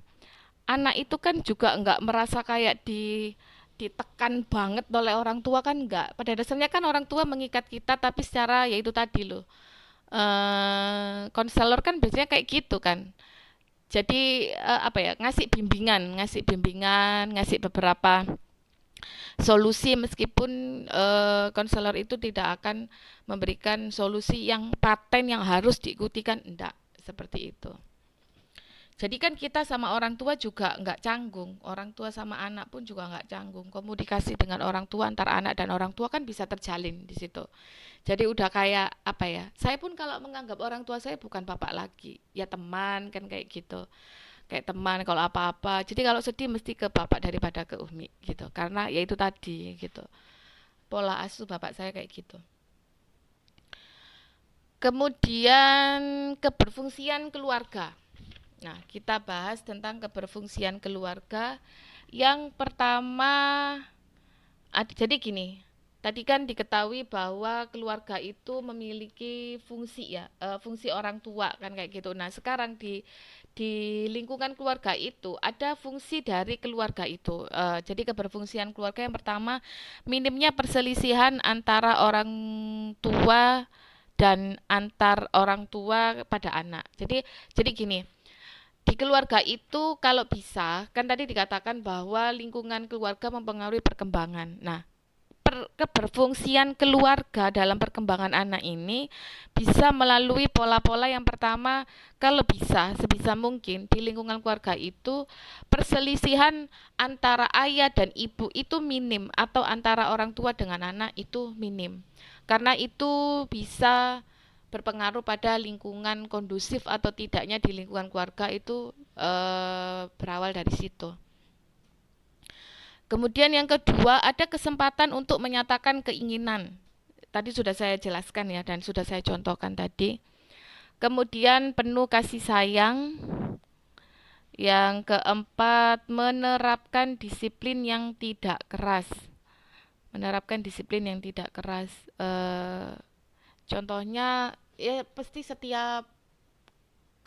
Speaker 1: Anak itu kan juga nggak merasa kayak ditekan banget oleh orang tua kan nggak. Pada dasarnya kan orang tua mengikat kita, tapi secara ya itu tadi loh. Konselor kan biasanya kayak gitu kan. Jadi apa ya, ngasih beberapa solusi meskipun konselor itu tidak akan memberikan solusi yang paten yang harus diikuti kan enggak seperti itu. Jadi kan kita sama orang tua juga nggak canggung, orang tua sama anak pun juga nggak canggung. Komunikasi dengan orang tua antar anak dan orang tua kan bisa terjalin di situ. Jadi udah kayak apa ya? Saya pun kalau menganggap orang tua saya bukan bapak lagi, ya teman kan kayak gitu. Kayak teman kalau apa-apa. Jadi kalau sedih mesti ke bapak daripada ke Umi gitu. Karena ya itu tadi gitu. Pola asuh bapak saya kayak gitu. Kemudian keberfungsian keluarga. Nah, kita bahas tentang keberfungsian keluarga. Yang pertama, jadi gini, tadi kan diketahui bahwa keluarga itu memiliki fungsi ya, fungsi orang tua kan kayak gitu. Nah, sekarang di lingkungan keluarga itu ada fungsi dari keluarga itu. Jadi keberfungsian keluarga yang pertama, minimnya perselisihan antara orang tua dan antar orang tua pada anak. Jadi gini, di keluarga itu kalau bisa, kan tadi dikatakan bahwa lingkungan keluarga mempengaruhi perkembangan. Nah, keberfungsian keluarga dalam perkembangan anak ini bisa melalui pola-pola yang pertama, kalau bisa, sebisa mungkin di lingkungan keluarga itu perselisihan antara ayah dan ibu itu minim atau antara orang tua dengan anak itu minim. Karena itu bisa berpengaruh pada lingkungan kondusif atau tidaknya di lingkungan keluarga itu berawal dari situ. Kemudian yang kedua, ada kesempatan untuk menyatakan keinginan. Tadi sudah saya jelaskan ya dan sudah saya contohkan tadi. Kemudian penuh kasih sayang. Yang keempat, menerapkan disiplin yang tidak keras. Menerapkan disiplin yang tidak keras. Contohnya, ya pasti setiap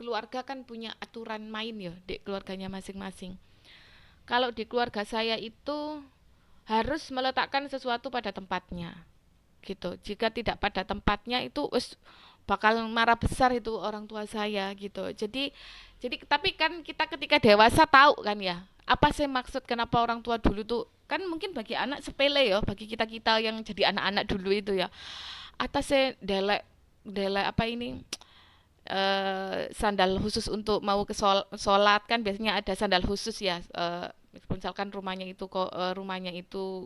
Speaker 1: keluarga kan punya aturan main ya di keluarganya masing-masing. Kalau di keluarga saya itu harus meletakkan sesuatu pada tempatnya gitu. Jika tidak pada tempatnya itu bakal marah besar itu orang tua saya gitu. Jadi tapi kan kita ketika dewasa tahu kan ya apa sih maksud kenapa orang tua dulu tuh kan mungkin bagi anak sepele ya bagi kita kita yang jadi anak-anak dulu itu ya atasnya delek delek apa ini sandal khusus untuk mau ke sholat kan biasanya ada sandal khusus ya misalkan rumahnya itu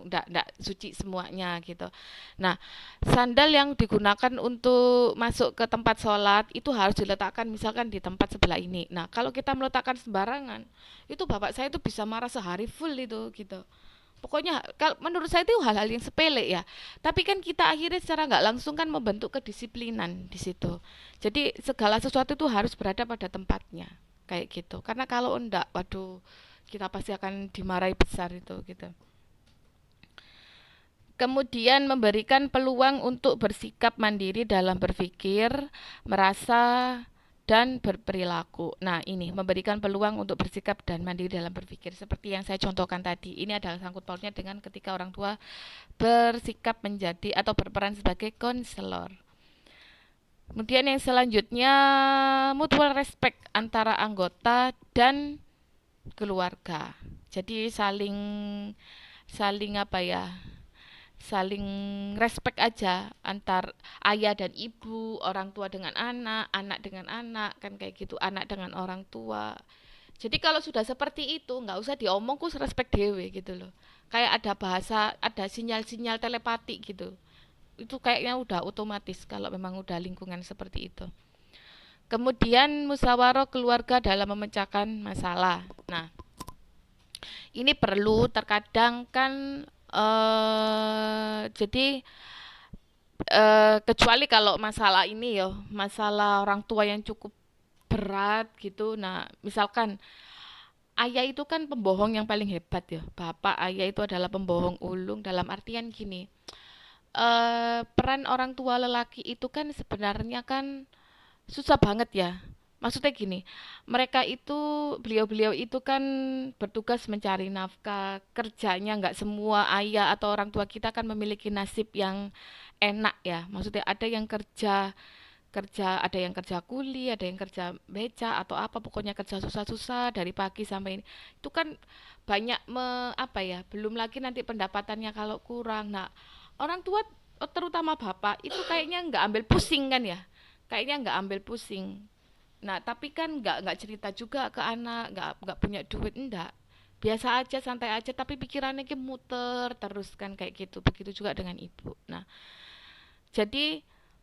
Speaker 1: ndak suci semuanya gitu. Nah, sandal yang digunakan untuk masuk ke tempat sholat itu harus diletakkan misalkan di tempat sebelah ini. Nah, kalau kita meletakkan sembarangan, itu bapak saya itu bisa marah sehari full itu gitu. Pokoknya kalau menurut saya itu hal-hal yang sepele ya. Tapi kan kita akhirnya secara nggak langsung kan membentuk kedisiplinan di situ. Jadi segala sesuatu itu harus berada pada tempatnya kayak gitu. Karena kalau enggak, waduh, kita pasti akan dimarahi besar itu gitu. Kemudian memberikan peluang untuk bersikap mandiri dalam berpikir, merasa, dan berperilaku. Nah, ini memberikan peluang untuk bersikap dan mandiri dalam berpikir. Seperti yang saya contohkan tadi, ini adalah sangkut pautnya dengan ketika orang tua bersikap menjadi atau berperan sebagai konselor. Kemudian yang selanjutnya, mutual respect antara anggota dan keluarga. Jadi saling saling apa ya? Saling respect aja antar ayah dan ibu, orang tua dengan anak, anak dengan anak, kan kayak gitu, anak dengan orang tua. Jadi kalau sudah seperti itu, nggak usah diomong, kus respect dewe gitu loh. Kayak ada bahasa, ada sinyal-sinyal telepati gitu. Itu kayaknya udah otomatis kalau memang udah lingkungan seperti itu. Kemudian musyawarah keluarga dalam memecahkan masalah. Nah, ini perlu terkadang kan jadi kecuali kalau masalah ini ya, masalah orang tua yang cukup berat gitu. Nah, misalkan ayah itu kan pembohong yang paling hebat ya. Bapak ayah itu adalah pembohong ulung dalam artian gini. Peran orang tua lelaki itu kan sebenarnya kan susah banget ya. Maksudnya gini, mereka itu beliau-beliau itu kan bertugas mencari nafkah, kerjanya nggak semua ayah atau orang tua kita kan memiliki nasib yang enak ya. Maksudnya ada yang kerja kerja ada yang kerja kuli, ada yang kerja beca atau apa pokoknya kerja susah-susah dari pagi sampai ini. Itu kan banyak apa ya, belum lagi nanti pendapatannya kalau kurang. Nah, orang tua terutama bapak itu kayaknya nggak ambil pusing kan ya. Kayaknya nggak ambil pusing Nah, tapi kan nggak cerita juga ke anak, nggak punya duit, enggak. Biasa aja, santai aja, tapi pikirannya ki muter terus kan kayak gitu. Begitu juga dengan ibu. Nah, jadi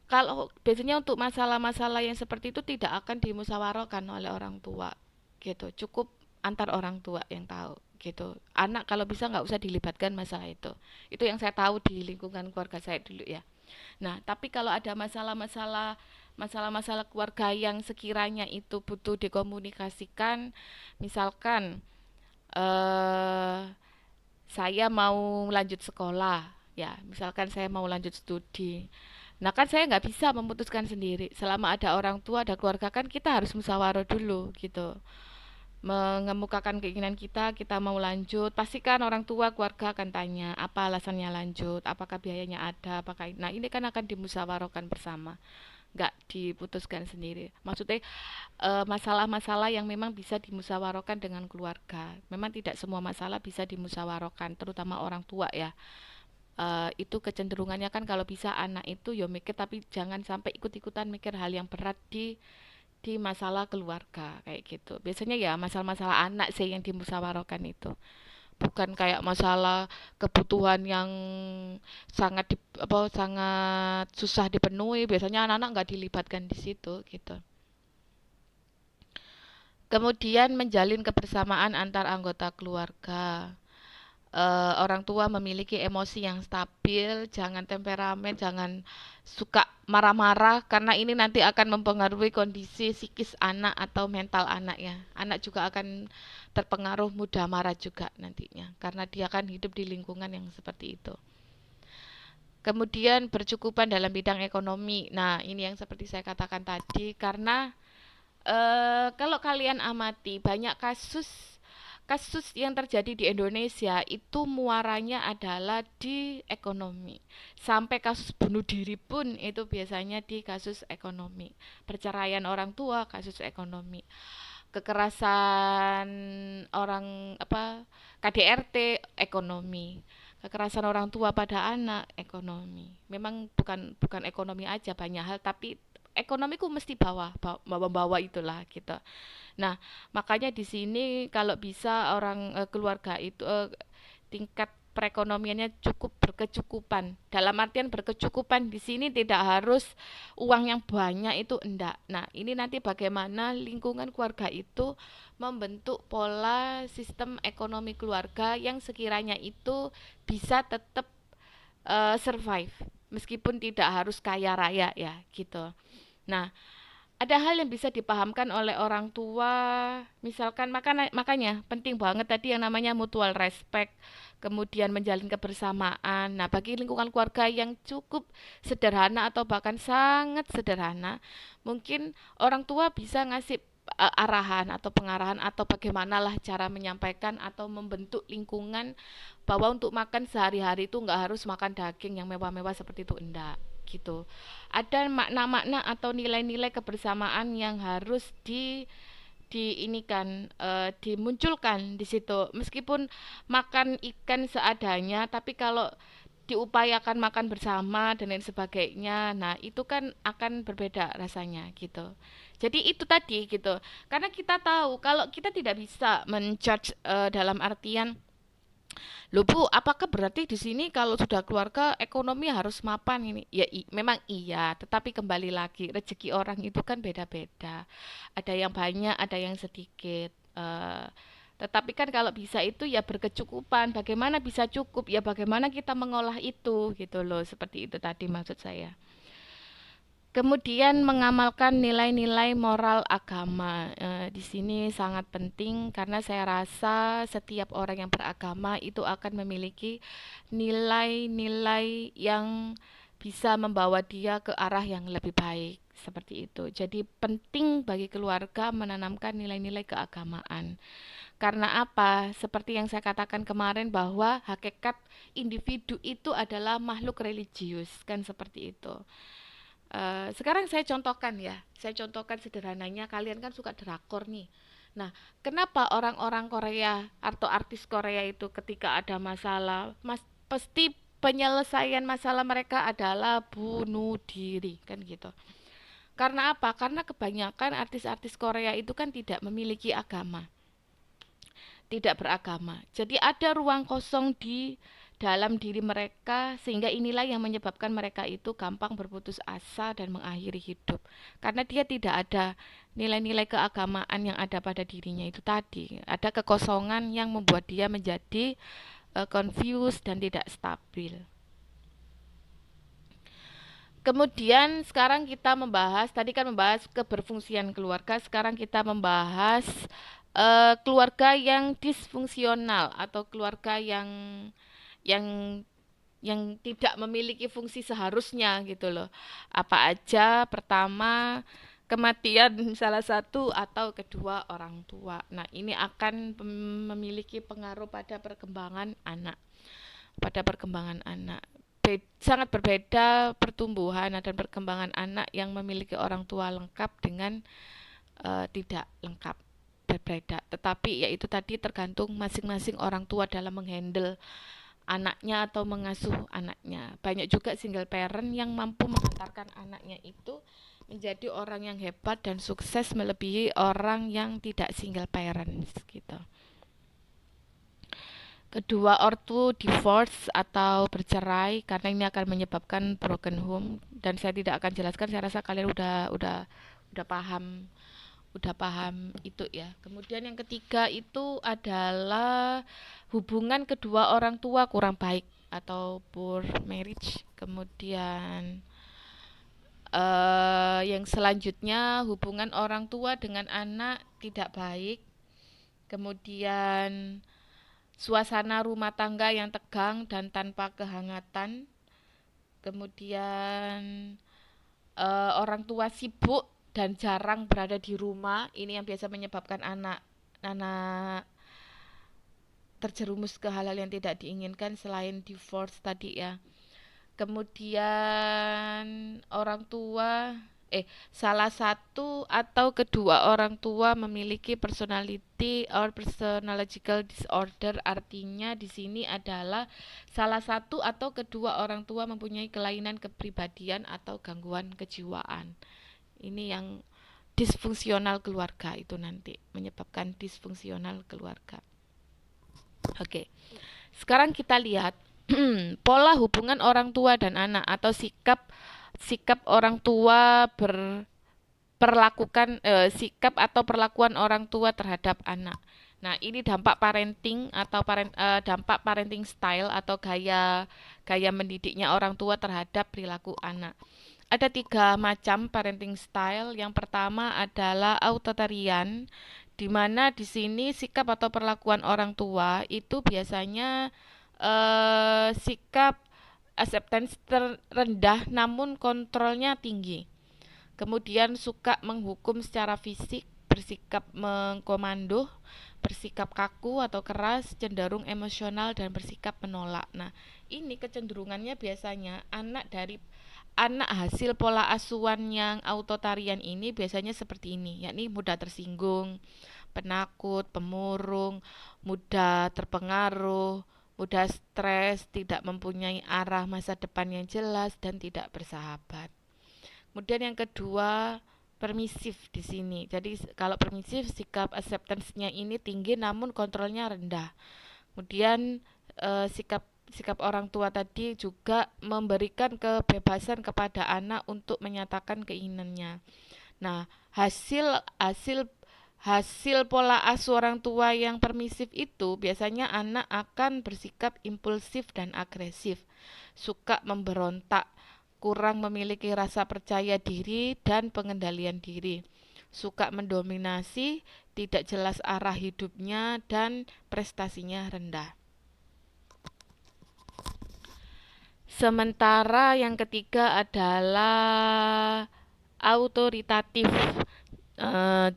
Speaker 1: kalau biasanya untuk masalah-masalah yang seperti itu tidak akan dimusyawarahkan oleh orang tua, gitu. Cukup antar orang tua yang tahu, gitu. Anak kalau bisa nggak usah dilibatkan masalah itu. Itu yang saya tahu di lingkungan keluarga saya dulu ya. Nah, tapi kalau ada masalah-masalah keluarga yang sekiranya itu butuh dikomunikasikan, misalkan eh saya mau lanjut sekolah, ya, misalkan saya mau lanjut studi. Nah, kan saya nggak bisa memutuskan sendiri. Selama ada orang tua, ada keluarga kan kita harus musyawarah dulu gitu. Mengemukakan keinginan kita mau lanjut, pastikan orang tua keluarga akan tanya apa alasannya lanjut, apakah biayanya ada, apakah nah ini kan akan dimusyawarahkan bersama, nggak diputuskan sendiri. Maksudnya masalah-masalah yang memang bisa dimusyawarahkan dengan keluarga. Memang tidak semua masalah bisa dimusyawarahkan, terutama orang tua ya. Itu kecenderungannya kan kalau bisa anak itu ya mikir tapi jangan sampai ikut-ikutan mikir hal yang berat di masalah keluarga kayak gitu. Biasanya ya masalah-masalah anak sih yang dimusyawarahkan itu. Bukan kayak masalah kebutuhan yang sangat susah dipenuhi. Biasanya anak-anak nggak dilibatkan di situ gitu. Kemudian menjalin kebersamaan antar anggota keluarga. Orang tua memiliki emosi yang stabil, jangan temperamen, jangan suka marah-marah karena ini nanti akan mempengaruhi kondisi psikis anak atau mental anak ya. Anak juga akan terpengaruh mudah marah juga nantinya karena dia akan hidup di lingkungan yang seperti itu. Kemudian bercukupan dalam bidang ekonomi. Nah, ini yang seperti saya katakan tadi karena kalau kalian amati banyak kasus kasus yang terjadi di Indonesia itu muaranya adalah di ekonomi. Sampai kasus bunuh diri pun itu biasanya di kasus ekonomi. Perceraian orang tua kasus ekonomi. Kekerasan orang apa KDRT ekonomi. Kekerasan orang tua pada anak ekonomi. Memang bukan bukan ekonomi aja banyak hal tapi ekonomiku mesti bawa itulah gitu. Nah, makanya di sini kalau bisa orang keluarga itu tingkat perekonomiannya cukup berkecukupan. Dalam artian berkecukupan di sini tidak harus uang yang banyak itu enggak. Nah, ini nanti bagaimana lingkungan keluarga itu membentuk pola sistem ekonomi keluarga yang sekiranya itu bisa tetap survive meskipun tidak harus kaya raya ya gitu. Nah, ada hal yang bisa dipahamkan oleh orang tua, misalkan makanya penting banget tadi yang namanya mutual respect, kemudian menjalin kebersamaan. Nah, bagi lingkungan keluarga yang cukup sederhana atau bahkan sangat sederhana, mungkin orang tua bisa ngasih arahan atau pengarahan atau bagaimanalah cara menyampaikan atau membentuk lingkungan bahwa untuk makan sehari-hari itu nggak harus makan daging yang mewah-mewah seperti itu enggak gitu. Ada makna-makna atau nilai-nilai kebersamaan yang harus dimunculkan di situ. Meskipun makan ikan seadanya, tapi kalau diupayakan makan bersama dan lain sebagainya, nah itu kan akan berbeda rasanya gitu. Jadi itu tadi gitu. Karena kita tahu kalau kita tidak bisa menjudge dalam artian loh Bu, apakah berarti di sini kalau sudah keluarga ekonomi harus mapan ini? Ya memang iya, tetapi kembali lagi rezeki orang itu kan beda-beda. Ada yang banyak, ada yang sedikit. Tetapi kan kalau bisa itu ya berkecukupan. Bagaimana bisa cukup? Ya bagaimana kita mengolah itu gitu loh. Seperti itu tadi maksud saya. Kemudian mengamalkan nilai-nilai moral agama. Di sini sangat penting karena saya rasa setiap orang yang beragama itu akan memiliki nilai-nilai yang bisa membawa dia ke arah yang lebih baik seperti itu. Jadi penting bagi keluarga menanamkan nilai-nilai keagamaan. Karena apa? Seperti yang saya katakan kemarin bahwa hakikat individu itu adalah makhluk religius, kan seperti itu. Sekarang saya contohkan ya, saya contohkan sederhananya, kalian kan suka drakor nih. Nah, kenapa orang-orang Korea atau artis Korea itu ketika ada masalah, pasti penyelesaian masalah mereka adalah bunuh diri, kan gitu. Karena apa? Karena kebanyakan artis-artis Korea itu kan tidak memiliki agama, tidak beragama. Jadi ada ruang kosong di dalam diri mereka, sehingga inilah yang menyebabkan mereka itu gampang berputus asa dan mengakhiri hidup. Karena dia tidak ada nilai-nilai keagamaan yang ada pada dirinya itu tadi. Ada kekosongan yang membuat dia menjadi confused dan tidak stabil. Kemudian sekarang kita membahas, tadi kan membahas keberfungsian keluarga, sekarang kita membahas keluarga yang disfungsional atau keluarga yang yang tidak memiliki fungsi seharusnya gitu loh. Apa aja? Pertama, kematian salah satu atau kedua orang tua. Nah, ini akan memiliki pengaruh pada perkembangan anak. Pada perkembangan anak. Sangat berbeda pertumbuhan dan perkembangan anak yang memiliki orang tua lengkap dengan tidak lengkap, berbeda. Tetapi yaitu tadi tergantung masing-masing orang tua dalam menghandle anaknya atau mengasuh anaknya. Banyak juga single parent yang mampu mengantarkan anaknya itu menjadi orang yang hebat dan sukses melebihi orang yang tidak single parents gitu. Kedua, ortu divorce atau bercerai karena ini akan menyebabkan broken home, dan saya tidak akan jelaskan, saya rasa kalian udah paham itu ya. Kemudian yang ketiga itu adalah hubungan kedua orang tua kurang baik atau poor marriage. Kemudian yang selanjutnya hubungan orang tua dengan anak tidak baik. Kemudian suasana rumah tangga yang tegang dan tanpa kehangatan. Kemudian orang tua sibuk dan jarang berada di rumah. Ini yang biasa menyebabkan anak terjerumus ke hal-hal yang tidak diinginkan selain divorce tadi ya. Kemudian orang tua salah satu atau kedua orang tua memiliki personality or personological disorder. Artinya di sini adalah salah satu atau kedua orang tua mempunyai kelainan kepribadian atau gangguan kejiwaan. Ini yang disfungsional keluarga, itu nanti menyebabkan disfungsional keluarga. Oke. Sekarang kita lihat pola hubungan orang tua dan anak atau sikap orang tua sikap atau perlakuan orang tua terhadap anak. Nah, ini dampak parenting atau dampak parenting style atau gaya mendidiknya orang tua terhadap perilaku anak. Ada 3 macam parenting style. Yang pertama adalah authoritarian, di mana di sini sikap atau perlakuan orang tua itu biasanya sikap acceptance rendah namun kontrolnya tinggi. Kemudian suka menghukum secara fisik, bersikap mengkomando, bersikap kaku atau keras, cenderung emosional dan bersikap menolak. Nah, ini kecenderungannya biasanya anak hasil pola asuhan yang autotarian ini biasanya seperti ini, yakni mudah tersinggung, penakut, pemurung, mudah terpengaruh, mudah stres, tidak mempunyai arah masa depan yang jelas dan tidak bersahabat. Kemudian yang kedua, permisif di sini. Jadi kalau permisif, sikap acceptance-nya ini tinggi namun kontrolnya rendah. Kemudian sikap orang tua tadi juga memberikan kebebasan kepada anak untuk menyatakan keinginannya. Nah, hasil hasil hasil pola asuh orang tua yang permisif itu biasanya anak akan bersikap impulsif dan agresif, suka memberontak, kurang memiliki rasa percaya diri dan pengendalian diri, suka mendominasi, tidak jelas arah hidupnya dan prestasinya rendah. Sementara yang ketiga adalah autoritatif.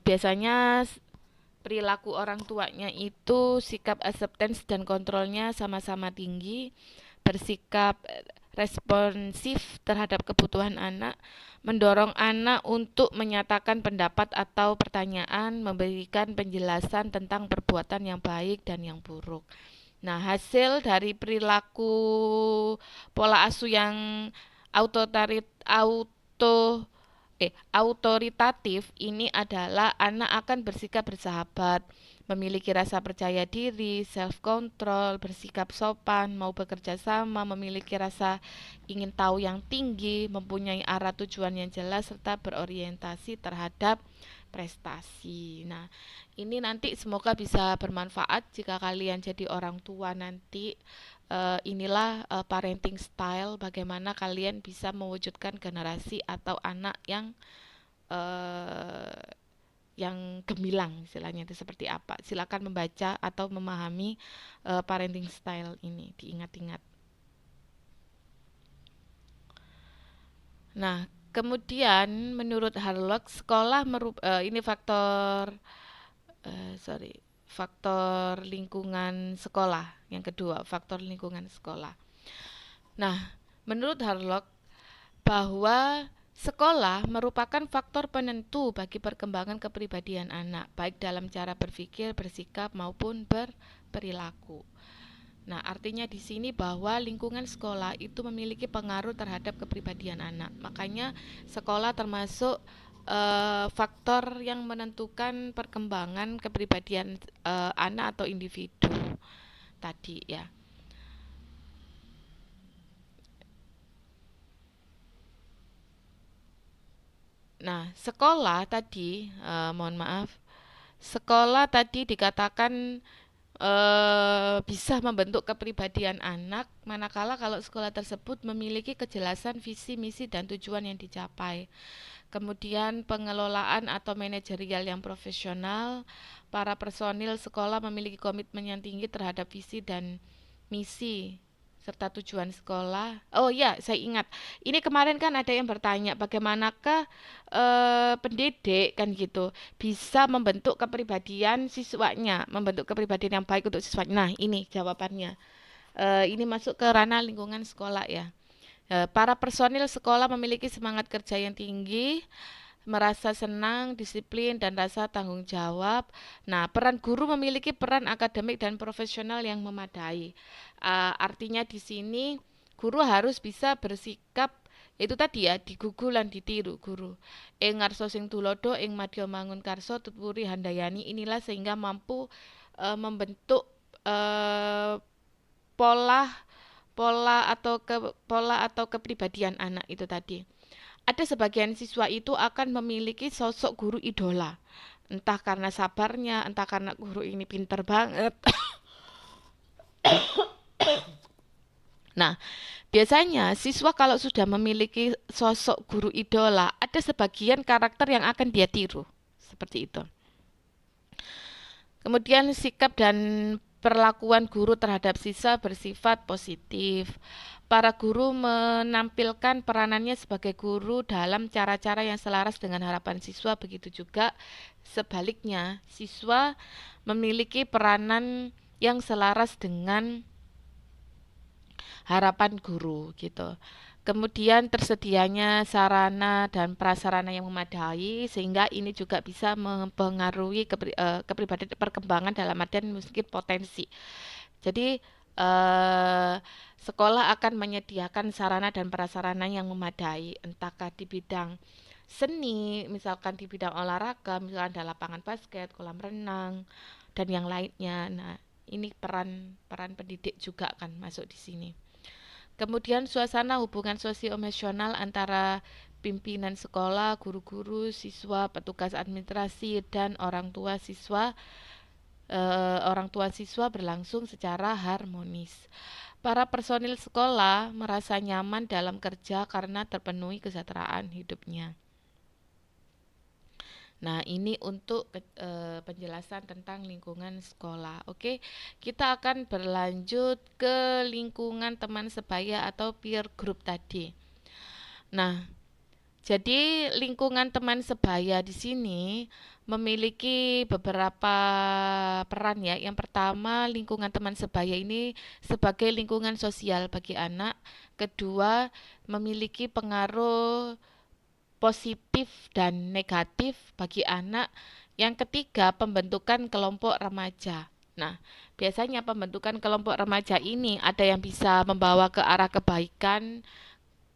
Speaker 1: Biasanya perilaku orang tuanya itu sikap acceptance dan kontrolnya sama-sama tinggi, bersikap responsif terhadap kebutuhan anak, mendorong anak untuk menyatakan pendapat atau pertanyaan, memberikan penjelasan tentang perbuatan yang baik dan yang buruk. Nah, hasil dari perilaku pola asuh yang auto Autoritatif ini adalah anak akan bersikap bersahabat, memiliki rasa percaya diri, self control, bersikap sopan, mau bekerja sama, memiliki rasa ingin tahu yang tinggi, mempunyai arah tujuan yang jelas serta berorientasi terhadap prestasi. Nah, ini nanti semoga bisa bermanfaat jika kalian jadi orang tua nanti. Inilah parenting style, bagaimana kalian bisa mewujudkan generasi atau anak eh, yang gemilang, istilahnya itu seperti apa. Silakan membaca atau memahami parenting style ini, diingat-ingat. Nah, kemudian menurut Harlock, sekolah ini sorry, faktor lingkungan sekolah. Yang kedua, faktor lingkungan sekolah. Nah, menurut Harlock, bahwa sekolah merupakan faktor penentu bagi perkembangan kepribadian anak, baik dalam cara berpikir, bersikap, maupun berperilaku. Nah, artinya di sini bahwa lingkungan sekolah itu memiliki pengaruh terhadap kepribadian anak. Makanya sekolah termasuk faktor yang menentukan perkembangan kepribadian anak atau individu tadi ya. Nah, sekolah tadi, mohon maaf, sekolah tadi dikatakan bisa membentuk kepribadian anak, manakala kalau sekolah tersebut memiliki kejelasan visi, misi, dan tujuan yang dicapai. Kemudian pengelolaan atau manajerial yang profesional, para personil sekolah memiliki komitmen yang tinggi terhadap visi dan misi serta tujuan sekolah. Oh ya, saya ingat. Ini kemarin kan ada yang bertanya bagaimanakah pendidik kan gitu bisa membentuk kepribadian siswanya, membentuk kepribadian yang baik untuk siswanya. Nah, ini jawabannya. Ini masuk ke ranah lingkungan sekolah ya. Para personil sekolah memiliki semangat kerja yang tinggi, merasa senang, disiplin, dan rasa tanggung jawab. Nah, peran guru memiliki peran akademik dan profesional yang memadai. Artinya di sini guru harus bisa bersikap itu tadi ya, digugu lan ditiru guru. Ing ngarsa sing tulodo, ing madya mangun karso, tutpuri handayani, inilah sehingga mampu membentuk eh, pola pola atau kepribadian anak itu tadi. Ada sebagian siswa itu akan memiliki sosok guru idola. Entah karena sabarnya, entah karena guru ini pinter banget. Nah, biasanya siswa kalau sudah memiliki sosok guru idola, ada sebagian karakter yang akan dia tiru. Seperti itu. Kemudian sikap dan perlakuan guru terhadap siswa bersifat positif. Para guru menampilkan peranannya sebagai guru dalam cara-cara yang selaras dengan harapan siswa, begitu juga sebaliknya, siswa memiliki peranan yang selaras dengan harapan guru gitu. Kemudian tersedianya sarana dan prasarana yang memadai sehingga ini juga bisa mempengaruhi kepribadian perkembangan dalam artian mungkin potensi. Jadi sekolah akan menyediakan sarana dan prasarana yang memadai, entahkah di bidang seni, misalkan di bidang olahraga, misalkan ada lapangan basket, kolam renang, dan yang lainnya. Nah, ini peran pendidik juga kan masuk di sini. Kemudian suasana hubungan sosio-emosional antara pimpinan sekolah, guru-guru, siswa, petugas administrasi, dan orang tua siswa berlangsung secara harmonis. Para personil sekolah merasa nyaman dalam kerja karena terpenuhi kesejahteraan hidupnya. Nah, ini untuk penjelasan tentang lingkungan sekolah. Oke, kita akan berlanjut ke lingkungan teman sebaya atau peer group tadi. Nah, jadi lingkungan teman sebaya di sini memiliki beberapa peran ya. Yang pertama, lingkungan teman sebaya ini sebagai lingkungan sosial bagi anak. Kedua, memiliki pengaruh positif dan negatif bagi anak. Yang ketiga, pembentukan kelompok remaja. Nah, biasanya pembentukan kelompok remaja ini ada yang bisa membawa ke arah kebaikan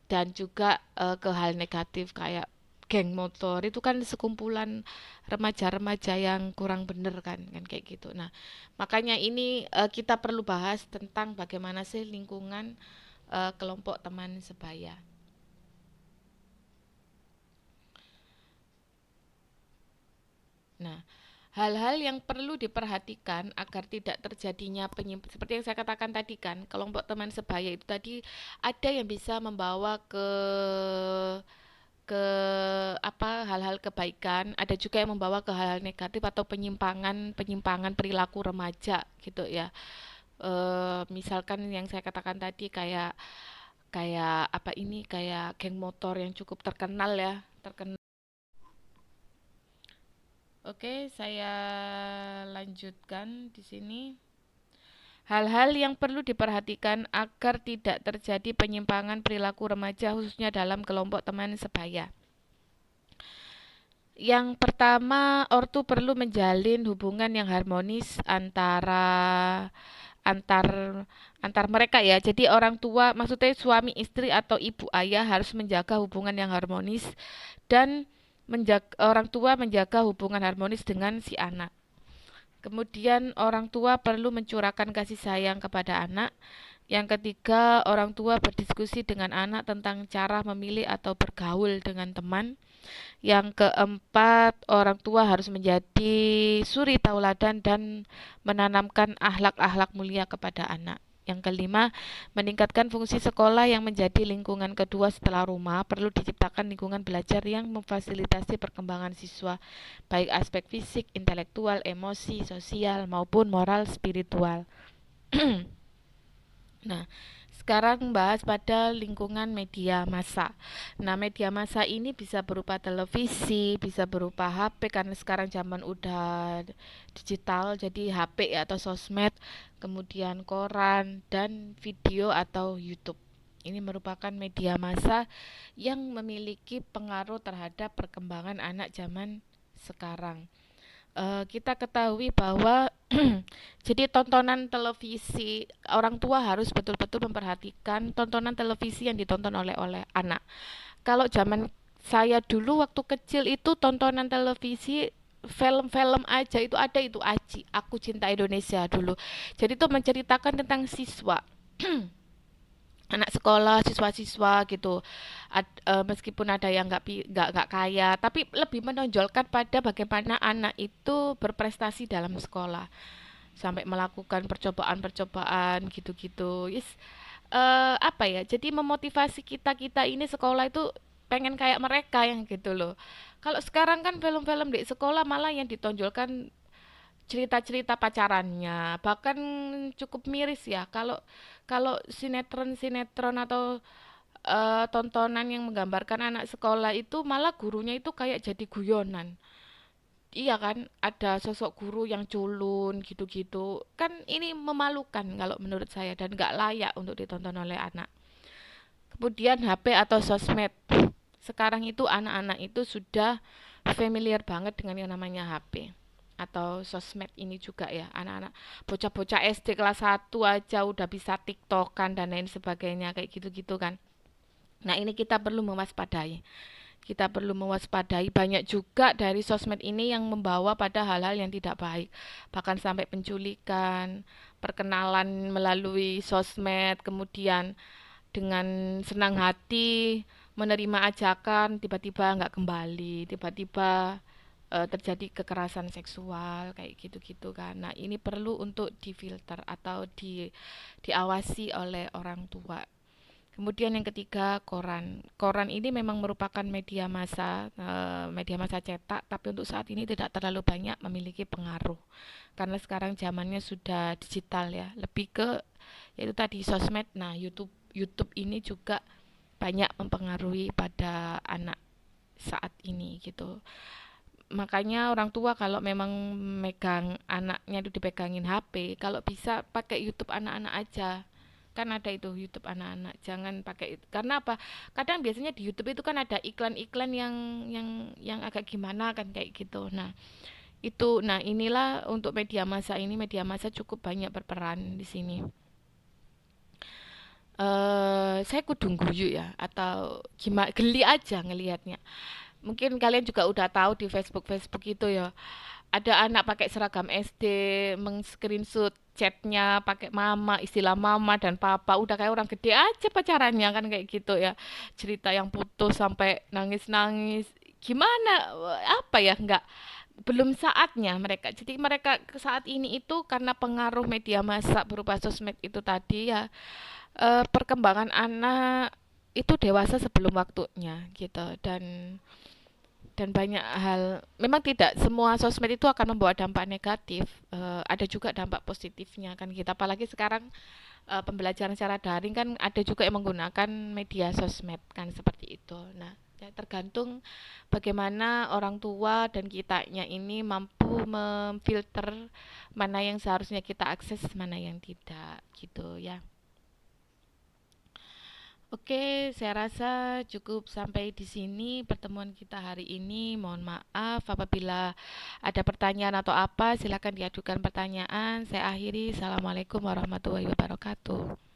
Speaker 1: dan juga ke hal negatif kayak geng motor itu kan sekumpulan remaja-remaja yang kurang bener kan kayak gitu. Nah, makanya ini kita perlu bahas tentang bagaimana sih lingkungan kelompok teman sebaya. Nah, hal-hal yang perlu diperhatikan agar tidak terjadinya seperti yang saya katakan tadi kan, kelompok teman sebaya itu tadi ada yang bisa membawa ke apa hal-hal kebaikan, ada juga yang membawa ke hal-hal negatif atau penyimpangan perilaku remaja gitu ya. Misalkan yang saya katakan tadi kayak kayak apa ini kayak geng motor yang cukup terkenal ya, terkenal. Oke, saya lanjutkan di sini. Hal-hal yang perlu diperhatikan agar tidak terjadi penyimpangan perilaku remaja khususnya dalam kelompok teman sebaya. Yang pertama, ortu perlu menjalin hubungan yang harmonis antar antar mereka ya. Jadi orang tua, maksudnya suami istri atau ibu ayah harus menjaga hubungan yang harmonis dan orang tua menjaga hubungan harmonis dengan si anak. Kemudian orang tua perlu mencurahkan kasih sayang kepada anak. Yang ketiga, orang tua berdiskusi dengan anak tentang cara memilih atau bergaul dengan teman. Yang keempat, orang tua harus menjadi suri tauladan dan menanamkan akhlak-akhlak mulia kepada anak. Yang kelima, meningkatkan fungsi sekolah yang menjadi lingkungan kedua setelah rumah. Perlu diciptakan lingkungan belajar yang memfasilitasi perkembangan siswa, baik aspek fisik, intelektual, emosi, sosial, maupun moral spiritual. Nah, sekarang bahas pada lingkungan media massa. Nah, media massa ini bisa berupa televisi, bisa berupa HP karena sekarang zaman udah digital, jadi HP atau sosmed, kemudian koran dan video atau YouTube. Ini merupakan media massa yang memiliki pengaruh terhadap perkembangan anak zaman sekarang. Kita ketahui bahwa jadi tontonan televisi orang tua harus betul-betul memperhatikan tontonan televisi yang ditonton oleh anak. Kalau zaman saya dulu waktu kecil itu tontonan televisi film-film aja itu ada itu Aji, Aku Cinta Indonesia dulu. Jadi itu menceritakan tentang siswa anak sekolah, siswa-siswa gitu. Meskipun ada yang nggak kaya, tapi lebih menonjolkan pada bagaimana anak itu berprestasi dalam sekolah sampai melakukan percobaan-percobaan gitu-gitu. Yes, apa ya? Jadi memotivasi kita ini sekolah itu pengen kayak mereka yang gitu loh. Kalau sekarang kan film-film di sekolah malah yang ditonjolkan cerita-cerita pacarannya, bahkan cukup miris ya kalau kalau sinetron-sinetron atau tontonan yang menggambarkan anak sekolah itu malah gurunya itu kayak jadi guyonan. Iya kan, ada sosok guru yang culun gitu-gitu. Kan ini memalukan kalau menurut saya dan nggak layak untuk ditonton oleh anak. Kemudian HP atau sosmed. Sekarang itu anak-anak itu sudah familiar banget dengan yang namanya HP atau sosmed ini juga ya. Anak-anak bocah-bocah SD kelas 1 aja udah bisa TikTokan dan lain sebagainya kayak gitu-gitu kan. Nah, ini kita perlu mewaspadai. Kita perlu mewaspadai banyak juga dari sosmed ini yang membawa pada hal-hal yang tidak baik. Bahkan sampai penculikan, perkenalan melalui sosmed, kemudian dengan senang hati menerima ajakan tiba-tiba nggak kembali, tiba-tiba terjadi kekerasan seksual kayak gitu-gitu kan. Nah, ini perlu untuk difilter atau diawasi oleh orang tua. Kemudian yang ketiga, koran. Koran ini memang merupakan media massa cetak, tapi untuk saat ini tidak terlalu banyak memiliki pengaruh. Karena sekarang zamannya sudah digital ya, lebih ke yaitu tadi sosmed. Nah, YouTube ini juga banyak mempengaruhi pada anak saat ini gitu. Makanya orang tua kalau memang megang anaknya itu dipegangin HP, kalau bisa pakai YouTube anak-anak aja. Kan ada itu YouTube anak-anak, jangan pakai itu. Karena apa? Kadang biasanya di YouTube itu kan ada iklan-iklan yang agak gimana kan kayak gitu. Nah, inilah untuk media massa ini, media massa cukup banyak berperan di sini. Saya kudu guyu ya atau gimana geli aja ngelihatnya. Mungkin kalian juga udah tahu di Facebook itu ya. Ada anak pakai seragam SD, meng-screenshot chatnya pakai mama, istilah mama dan papa, udah kayak orang gede aja pacarannya kan kayak gitu ya. Cerita yang putus sampai nangis-nangis. Gimana? Apa ya? Nggak belum saatnya mereka. Jadi mereka saat ini itu karena pengaruh media massa berupa sosmed itu tadi ya, perkembangan anak itu dewasa sebelum waktunya gitu. Dan banyak hal, memang tidak semua sosmed itu akan membawa dampak negatif. Ada juga dampak positifnya kan kita, apalagi sekarang pembelajaran secara daring kan ada juga yang menggunakan media sosmed kan seperti itu. Nah, ya tergantung bagaimana orang tua dan kitanya ini mampu memfilter mana yang seharusnya kita akses, mana yang tidak gitu ya. Oke, saya rasa cukup sampai di sini pertemuan kita hari ini. Mohon maaf apabila ada pertanyaan atau apa, silakan diajukan pertanyaan. Saya akhiri. Assalamualaikum warahmatullahi wabarakatuh.